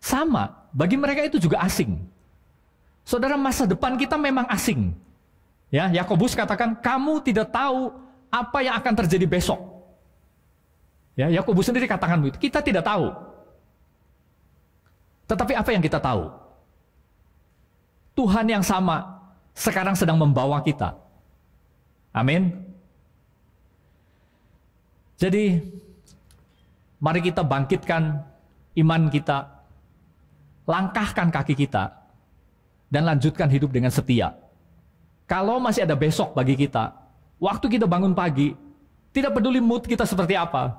Sama, bagi mereka itu juga asing. Saudara, masa depan kita memang asing. Ya, Yakobus katakan, kamu tidak tahu apa yang akan terjadi besok. Ya, Yakobus sendiri katakan begitu. Kita tidak tahu. Tetapi apa yang kita tahu? Tuhan yang sama sekarang sedang membawa kita. Amin. Jadi, mari kita bangkitkan iman kita, langkahkan kaki kita, dan lanjutkan hidup dengan setia. Kalau masih ada besok bagi kita, waktu kita bangun pagi, tidak peduli mood kita seperti apa,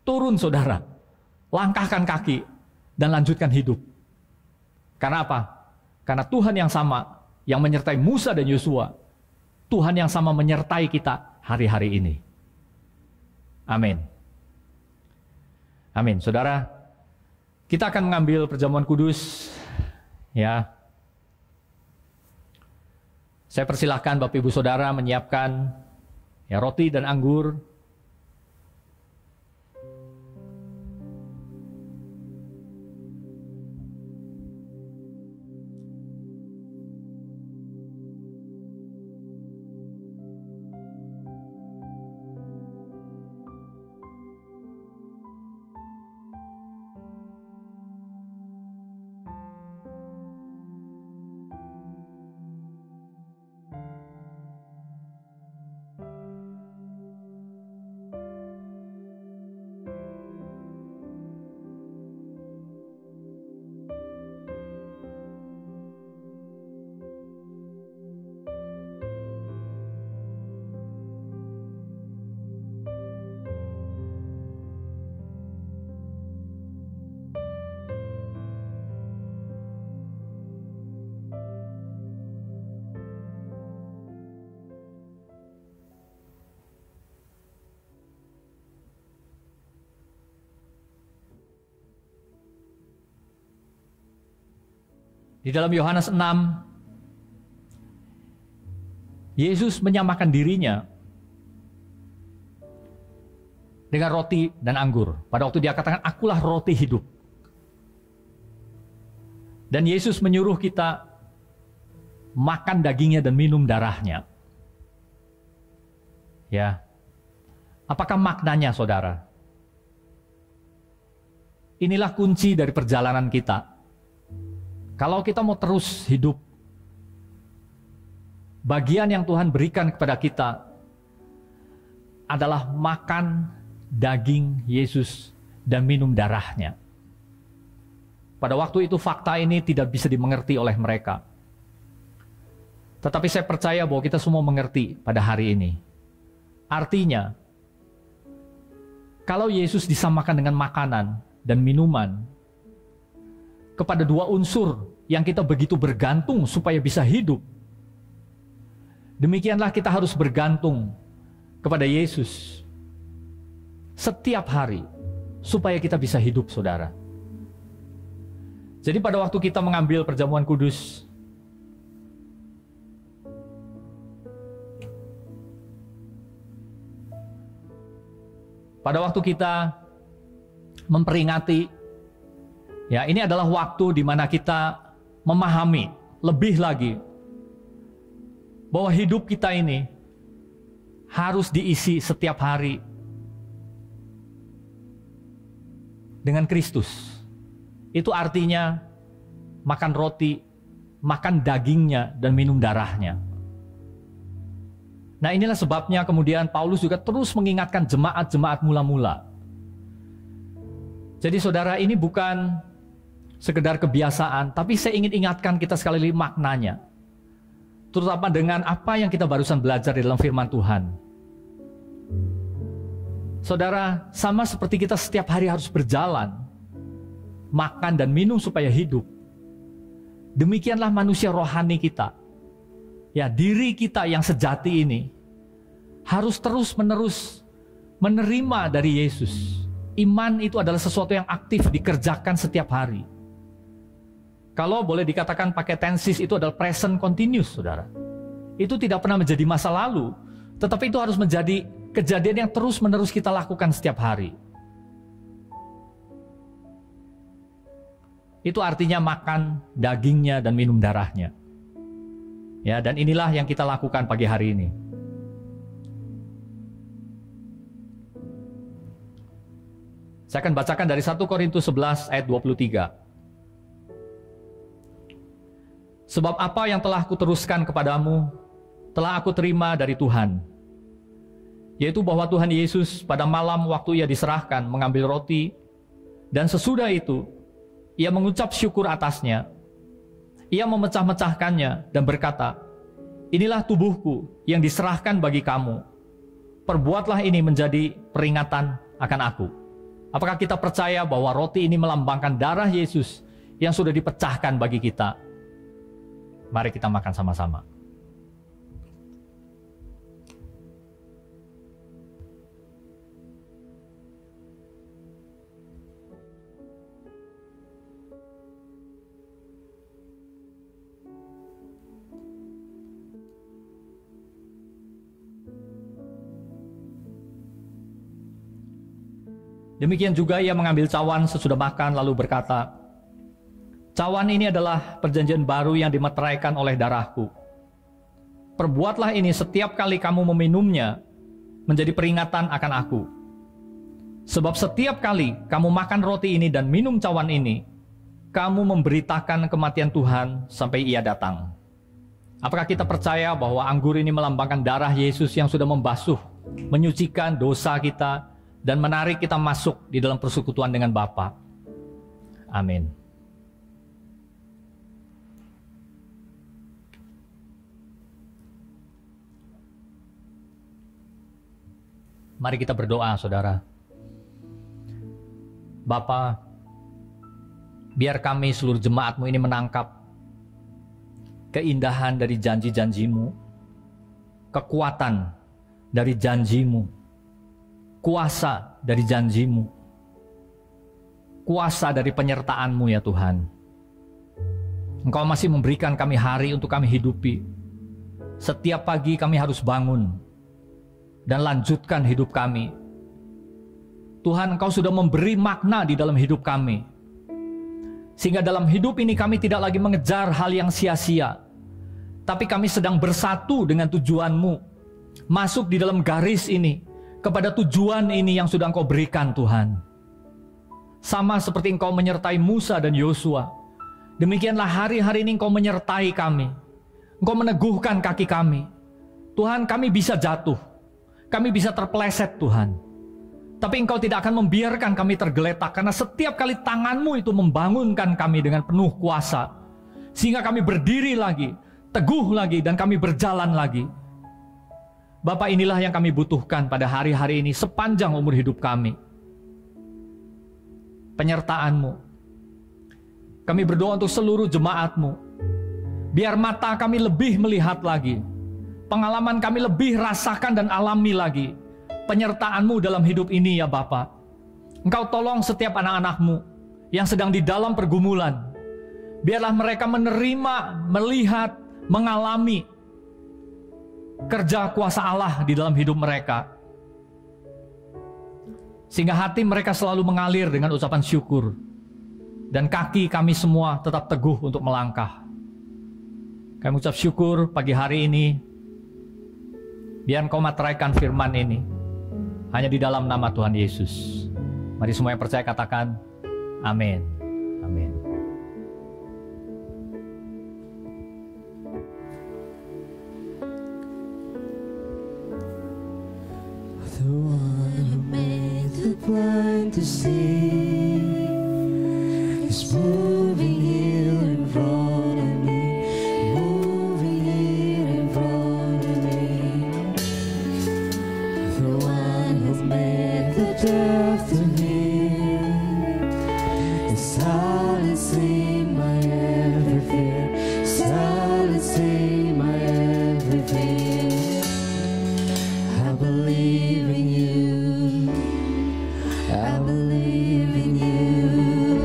turun saudara, langkahkan kaki, dan lanjutkan hidup. Karena apa? Karena Tuhan yang sama, yang menyertai Musa dan Yosua, Tuhan yang sama menyertai kita hari-hari ini. Amin. Amin. Saudara, kita akan mengambil perjamuan kudus. Ya. Saya persilahkan Bapak Ibu Saudara menyiapkan ya roti dan anggur. Di dalam Yohanes 6, Yesus menyamakan dirinya dengan roti dan anggur. Pada waktu dia katakan, akulah roti hidup. Dan Yesus menyuruh kita makan dagingnya dan minum darahnya. Ya, apakah maknanya saudara? Inilah kunci dari perjalanan kita. Kalau kita mau terus hidup, bagian yang Tuhan berikan kepada kita adalah makan daging Yesus dan minum darahnya. Pada waktu itu fakta ini tidak bisa dimengerti oleh mereka. Tetapi saya percaya bahwa kita semua mengerti pada hari ini. Artinya, kalau Yesus disamakan dengan makanan dan minuman, kepada dua unsur yang kita begitu bergantung supaya bisa hidup, demikianlah kita harus bergantung kepada Yesus setiap hari supaya kita bisa hidup, saudara. Jadi pada waktu kita mengambil perjamuan kudus, pada waktu kita memperingati, ya, ini adalah waktu di mana kita memahami lebih lagi bahwa hidup kita ini harus diisi setiap hari dengan Kristus. Itu artinya makan roti, makan dagingnya, dan minum darahnya. Nah, inilah sebabnya kemudian Paulus juga terus mengingatkan jemaat-jemaat mula-mula. Jadi saudara, ini bukan sekedar kebiasaan, tapi saya ingin ingatkan kita sekali lagi maknanya. Terutama dengan apa yang kita barusan belajar di dalam firman Tuhan. Saudara, sama seperti kita setiap hari harus berjalan, makan dan minum supaya hidup, demikianlah manusia rohani kita. Ya, diri kita yang sejati ini harus terus-menerus menerima dari Yesus. Iman itu adalah sesuatu yang aktif dikerjakan setiap hari. Kalau boleh dikatakan pakai tensis, itu adalah present continuous, saudara. itu tidak pernah menjadi masa lalu, tetapi itu harus menjadi kejadian yang terus-menerus kita lakukan setiap hari. Itu artinya makan dagingnya dan minum darahnya. Ya, dan inilah yang kita lakukan pagi hari ini. Saya akan bacakan dari 1 Korintus 11 ayat 23. Sebab apa yang telah kuteruskan kepadamu, telah aku terima dari Tuhan. Yaitu bahwa Tuhan Yesus pada malam waktu ia diserahkan mengambil roti, dan sesudah itu, ia mengucap syukur atasnya. Ia memecah-mecahkannya dan berkata, inilah tubuhku yang diserahkan bagi kamu. Perbuatlah ini menjadi peringatan akan aku. Apakah kita percaya bahwa roti ini melambangkan darah Yesus yang sudah dipecahkan bagi kita? Mari kita makan sama-sama. Demikian juga ia mengambil cawan sesudah makan lalu berkata, cawan ini adalah perjanjian baru yang dimeteraikan oleh darahku. Perbuatlah ini setiap kali kamu meminumnya menjadi peringatan akan aku. Sebab setiap kali kamu makan roti ini dan minum cawan ini, kamu memberitakan kematian Tuhan sampai ia datang. Apakah kita percaya bahwa anggur ini melambangkan darah Yesus yang sudah membasuh, menyucikan dosa kita, dan menarik kita masuk di dalam persekutuan dengan Bapa? Amin. Mari kita berdoa, saudara. Bapa, biar kami seluruh jemaat-Mu ini menangkap keindahan dari janji-janji-Mu, kekuatan dari janji-Mu, kuasa dari janji-Mu, kuasa dari penyertaan-Mu ya Tuhan. Engkau masih memberikan kami hari untuk kami hidupi. Setiap pagi kami harus bangun dan lanjutkan hidup kami. Tuhan, Engkau sudah memberi makna di dalam hidup kami, sehingga dalam hidup ini kami tidak lagi mengejar hal yang sia-sia, tapi kami sedang bersatu dengan tujuan-Mu, masuk di dalam garis ini, kepada tujuan ini yang sudah Engkau berikan Tuhan. Sama seperti Engkau menyertai Musa dan Yosua, demikianlah hari-hari ini Engkau menyertai kami. Engkau meneguhkan kaki kami. Tuhan, kami bisa jatuh, kami bisa terpeleset Tuhan, tapi Engkau tidak akan membiarkan kami tergeletak, karena setiap kali tangan-Mu itu membangunkan kami dengan penuh kuasa, sehingga kami berdiri lagi, teguh lagi, dan kami berjalan lagi. Bapa, inilah yang kami butuhkan pada hari-hari ini sepanjang umur hidup kami. Penyertaan-Mu. Kami berdoa untuk seluruh jemaat-Mu. Biar mata kami lebih melihat lagi. Pengalaman kami lebih rasakan dan alami lagi penyertaan-Mu dalam hidup ini ya Bapa. Engkau tolong setiap anak-anak-Mu yang sedang di dalam pergumulan. Biarlah mereka menerima, melihat, mengalami kerja kuasa Allah di dalam hidup mereka, sehingga hati mereka selalu mengalir dengan ucapan syukur, dan kaki kami semua tetap teguh untuk melangkah. Kami ucap syukur pagi hari ini. Biar Engkau materaikan firman ini hanya di dalam nama Tuhan Yesus. Mari semua yang percaya katakan amin. Amin. The one who made the blind to see is moving here in front of me, moving here in front of me. The one who made the deaf to hear is silencing my every fear, silencing my every fear. I believe in you, I believe in you.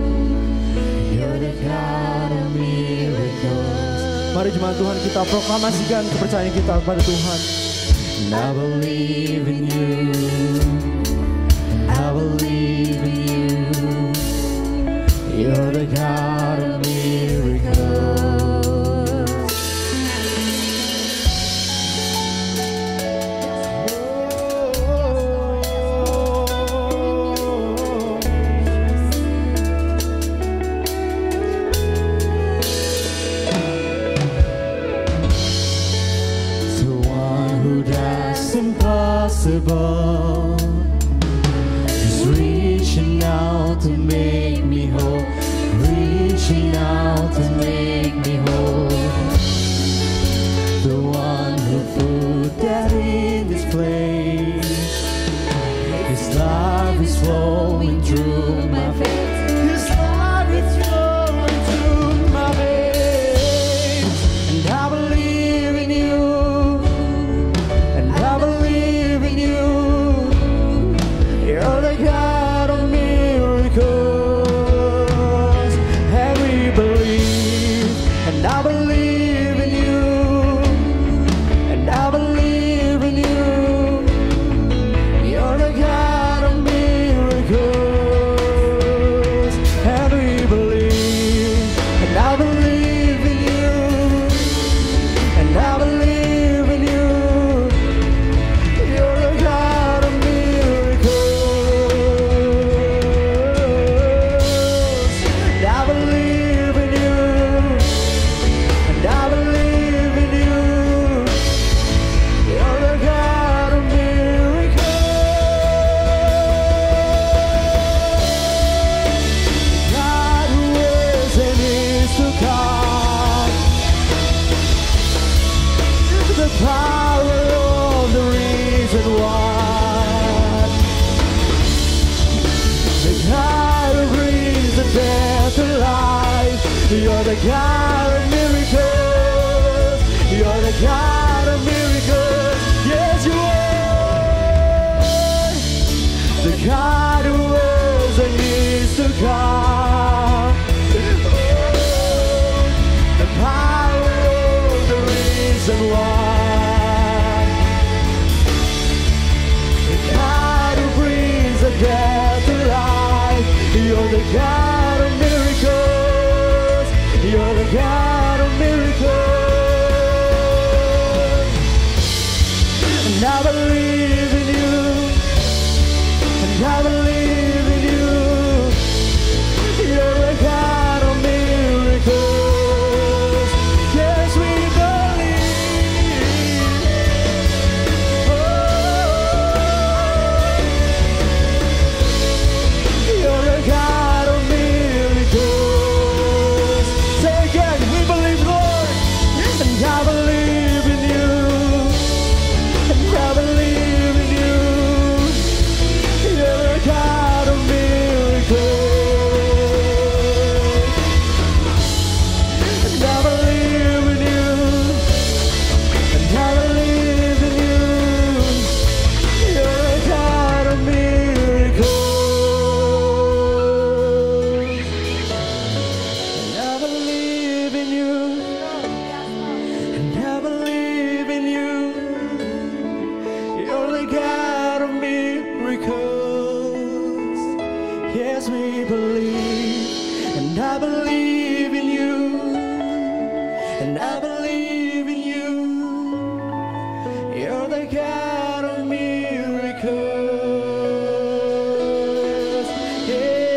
You're the God of miracles. Mari Mari jemaat Tuhan kita proklamasikan kepercayaan kita kepada Tuhan. And I believe in you, I believe in you. You're the God of miracles. Impossible, just reaching out to make me whole, reaching out to make me whole. The one who put that in this place, His love is flowing through my veins. His love is flowing through my veins, and I believe in you. You're the God of miracles, and we believe, and I believe in you, and I believe in you. You're the God of miracles, and we believe, and I believe in you, and I believe in you. You're the God of You're the God of miracles. You're the God of miracles. Yes, you are. The God who was and is to come. Oh, the power of the risen one. The God who brings the dead to life. You're the God of miracles. You're the God of miracles, and I believe in you, and I believe in you. You're the God of miracles. Yes, we believe. Oh, you're the God of miracles. And I believe in you, and I believe in you. You're a God of miracles, and I believe in you, and I believe in you. You're a God of miracles, and I believe in you. I believe in you. You're the God of miracles. Yes, we believe, and I believe in you, and I believe in you. You're the God of miracles. Yeah.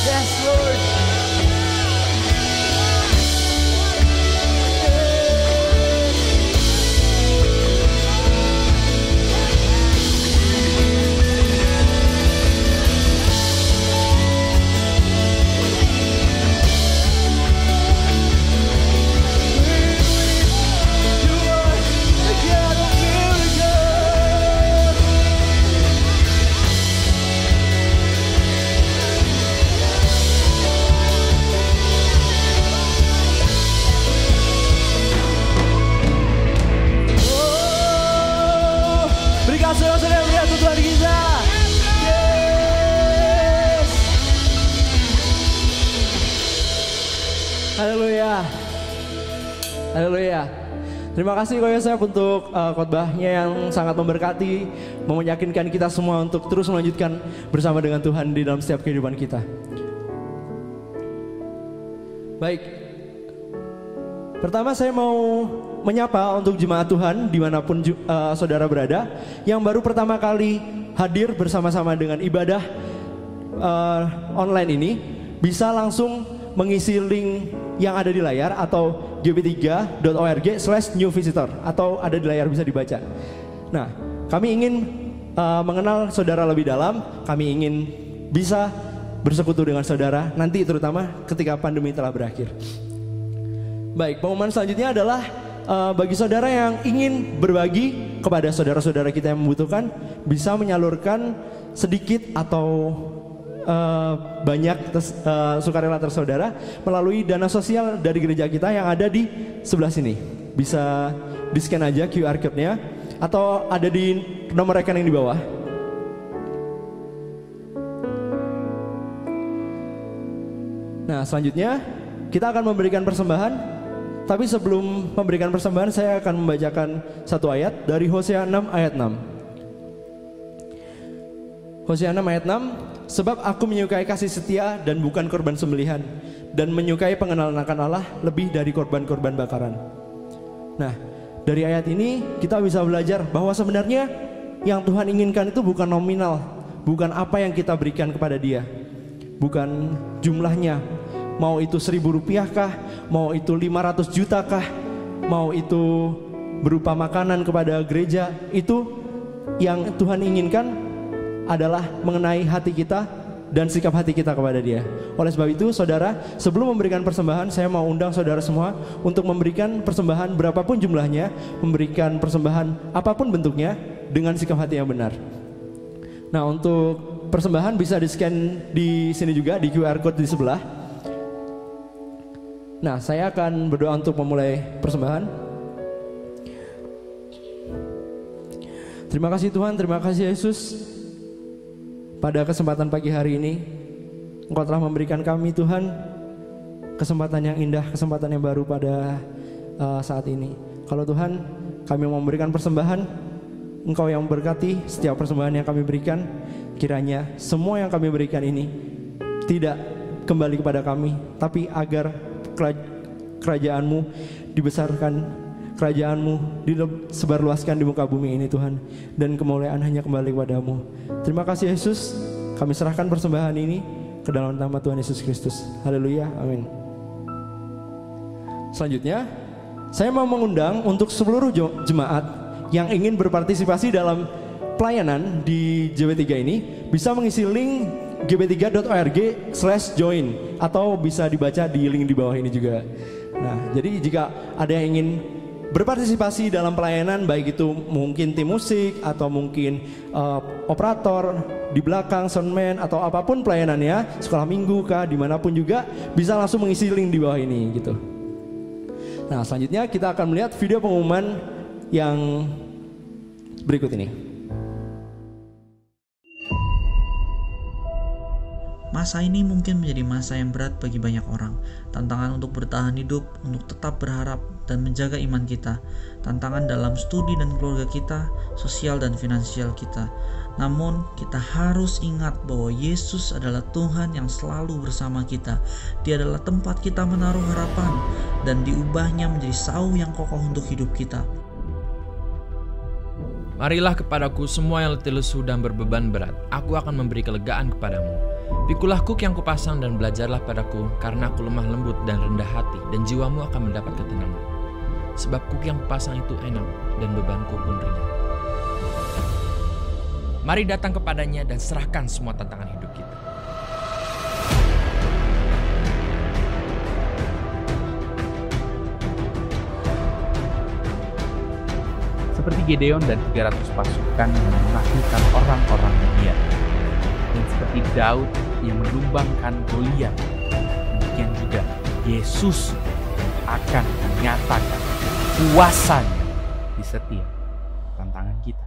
Yes, Lord. Haleluya. Terima kasih Ko Yosef untuk khotbahnya yang sangat memberkati, meyakinkan kita semua untuk terus melanjutkan bersama dengan Tuhan di dalam setiap kehidupan kita. Baik, pertama saya mau menyapa untuk jemaat Tuhan dimanapun saudara berada, yang baru pertama kali hadir bersama-sama dengan ibadah online ini, bisa langsung mengisi link yang ada di layar atau gb3.org/new visitor, atau ada di layar bisa dibaca. Nah, kami ingin mengenal saudara lebih dalam, kami ingin bisa bersekutu dengan saudara nanti, terutama ketika pandemi telah berakhir. Baik, pengumuman selanjutnya adalah bagi saudara yang ingin berbagi kepada saudara-saudara kita yang membutuhkan, bisa menyalurkan sedikit atau banyak sukarela tersaudara melalui dana sosial dari gereja kita yang ada di sebelah sini. Bisa di-scan aja QR code-nya atau ada di nomor rekening di bawah. Nah, selanjutnya kita akan memberikan persembahan. Tapi sebelum memberikan persembahan, saya akan membacakan satu ayat dari Hosea 6 ayat 6. Hosea 6 ayat 6, sebab aku menyukai kasih setia dan bukan korban sembelihan, dan menyukai pengenalan akan Allah lebih dari korban-korban bakaran. Nah, dari ayat ini kita bisa belajar bahwa sebenarnya yang Tuhan inginkan itu bukan nominal, bukan apa yang kita berikan kepada Dia, bukan jumlahnya, mau itu 1.000 rupiah kah, mau itu 500 juta kah, mau itu berupa makanan kepada gereja. Itu yang Tuhan inginkan adalah mengenai hati kita dan sikap hati kita kepada Dia. Oleh sebab itu, saudara, sebelum memberikan persembahan, saya mau undang saudara semua untuk memberikan persembahan berapapun jumlahnya, memberikan persembahan apapun bentuknya dengan sikap hati yang benar. Nah, untuk persembahan bisa di-scan di sini juga, di QR code di sebelah. Nah, saya akan berdoa untuk memulai persembahan. Terima kasih Tuhan, terima kasih Yesus. Pada kesempatan pagi hari ini, Engkau telah memberikan kami Tuhan kesempatan yang indah, kesempatan yang baru pada saat ini. Kalau Tuhan, kami mau memberikan persembahan, Engkau yang memberkati setiap persembahan yang kami berikan. Kiranya semua yang kami berikan ini tidak kembali kepada kami, tapi agar kerajaan-Mu dibesarkan, kerajaan-Mu disebarluaskan di muka bumi ini Tuhan, dan kemuliaan hanya kembali kepada-Mu. Terima kasih Yesus, kami serahkan persembahan ini ke dalam nama Tuhan Yesus Kristus. Haleluya, amin. Selanjutnya, saya mau mengundang untuk seluruh jemaat yang ingin berpartisipasi dalam pelayanan di JW3 ini, bisa mengisi link gb3.org/join, atau bisa dibaca di link di bawah ini juga. Nah, jadi jika ada yang ingin berpartisipasi dalam pelayanan, baik itu mungkin tim musik atau mungkin operator di belakang, soundman, atau apapun pelayanannya, sekolah minggu kah, dimanapun juga, bisa langsung mengisi link di bawah ini gitu. Nah, selanjutnya kita akan melihat video pengumuman yang berikut ini. Masa ini mungkin menjadi masa yang berat bagi banyak orang. Tantangan untuk bertahan hidup, untuk tetap berharap dan menjaga iman kita. Tantangan dalam studi dan keluarga kita, sosial dan finansial kita. Namun kita harus ingat bahwa Yesus adalah Tuhan yang selalu bersama kita. Dia adalah tempat kita menaruh harapan, dan diubahnya menjadi sauh yang kokoh untuk hidup kita. Marilah kepadaku semua yang letih lesu dan berbeban berat, aku akan memberi kelegaan kepadamu. Pikulah kuk yang kupasang dan belajarlah padaku, karena aku lemah lembut dan rendah hati, dan jiwamu akan mendapat ketenangan. Sebab kuk yang kupasang itu enak, dan bebanku pun ringan. Mari datang kepadanya dan serahkan semua tantangan hidup kita. Seperti Gideon dan 300 pasukan yang menaklukkan orang-orang dunia, dan seperti Daud yang menumbangkan Goliat, demikian juga Yesus akan menyatakan kuasanya di setiap tantangan kita.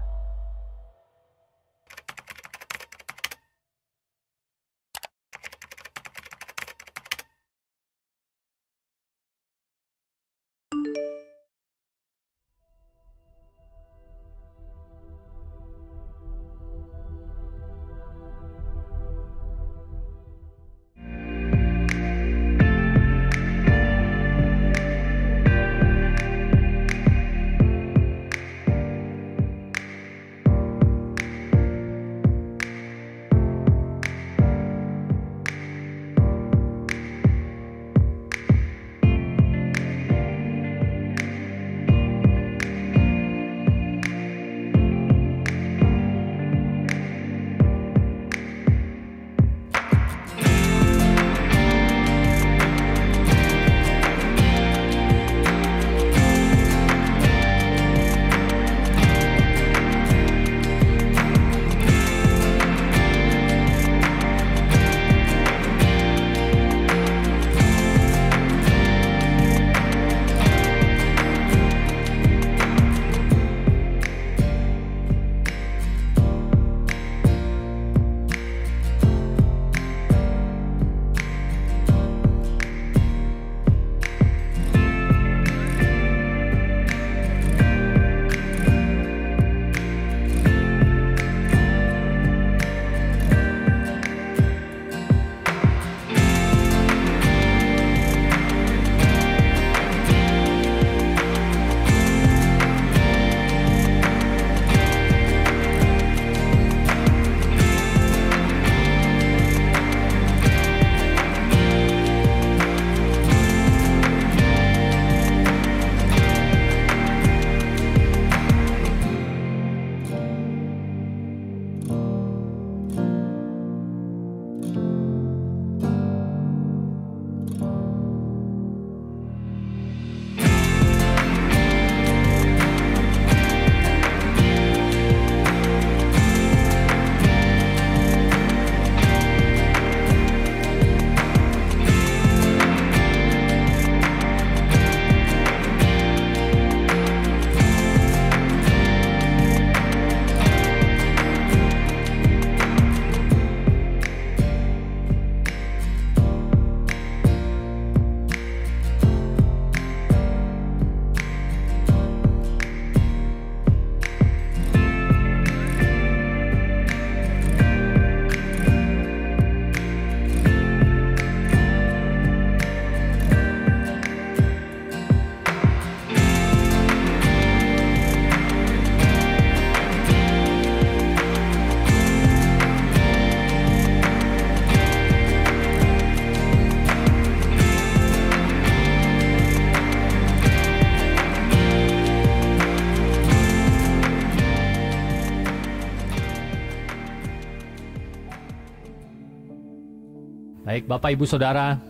Baik, Bapak Ibu Saudara,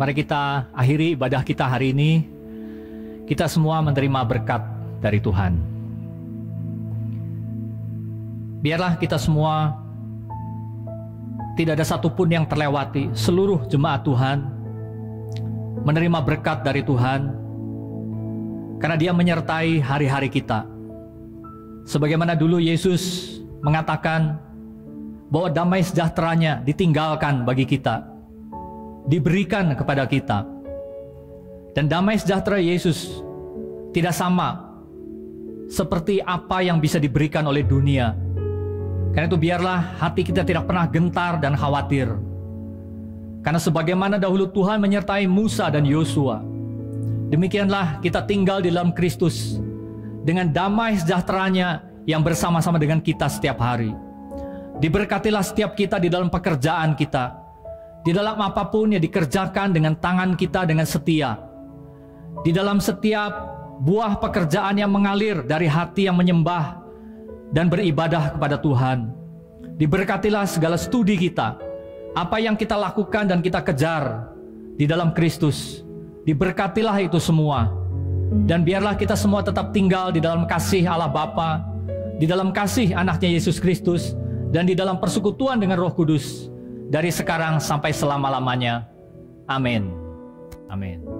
mari kita akhiri ibadah kita hari ini. Kita semua menerima berkat dari Tuhan. Biarlah kita semua, tidak ada satupun yang terlewati, seluruh jemaat Tuhan menerima berkat dari Tuhan, karena Dia menyertai hari-hari kita. Sebagaimana dulu Yesus mengatakan bahwa damai sejahteranya ditinggalkan bagi kita, diberikan kepada kita. Dan damai sejahtera Yesus tidak sama seperti apa yang bisa diberikan oleh dunia. Karena itu biarlah hati kita tidak pernah gentar dan khawatir. Karena sebagaimana dahulu Tuhan menyertai Musa dan Yosua, demikianlah kita tinggal di dalam Kristus dengan damai sejahteranya yang bersama-sama dengan kita setiap hari. Diberkatilah setiap kita di dalam pekerjaan kita, di dalam apapun yang dikerjakan dengan tangan kita dengan setia, di dalam setiap buah pekerjaan yang mengalir dari hati yang menyembah dan beribadah kepada Tuhan. Diberkatilah segala studi kita, apa yang kita lakukan dan kita kejar di dalam Kristus. Diberkatilah itu semua, dan biarlah kita semua tetap tinggal di dalam kasih Allah Bapa, di dalam kasih anaknya Yesus Kristus, dan di dalam persekutuan dengan Roh Kudus dari sekarang sampai selama-lamanya. Amin. Amin.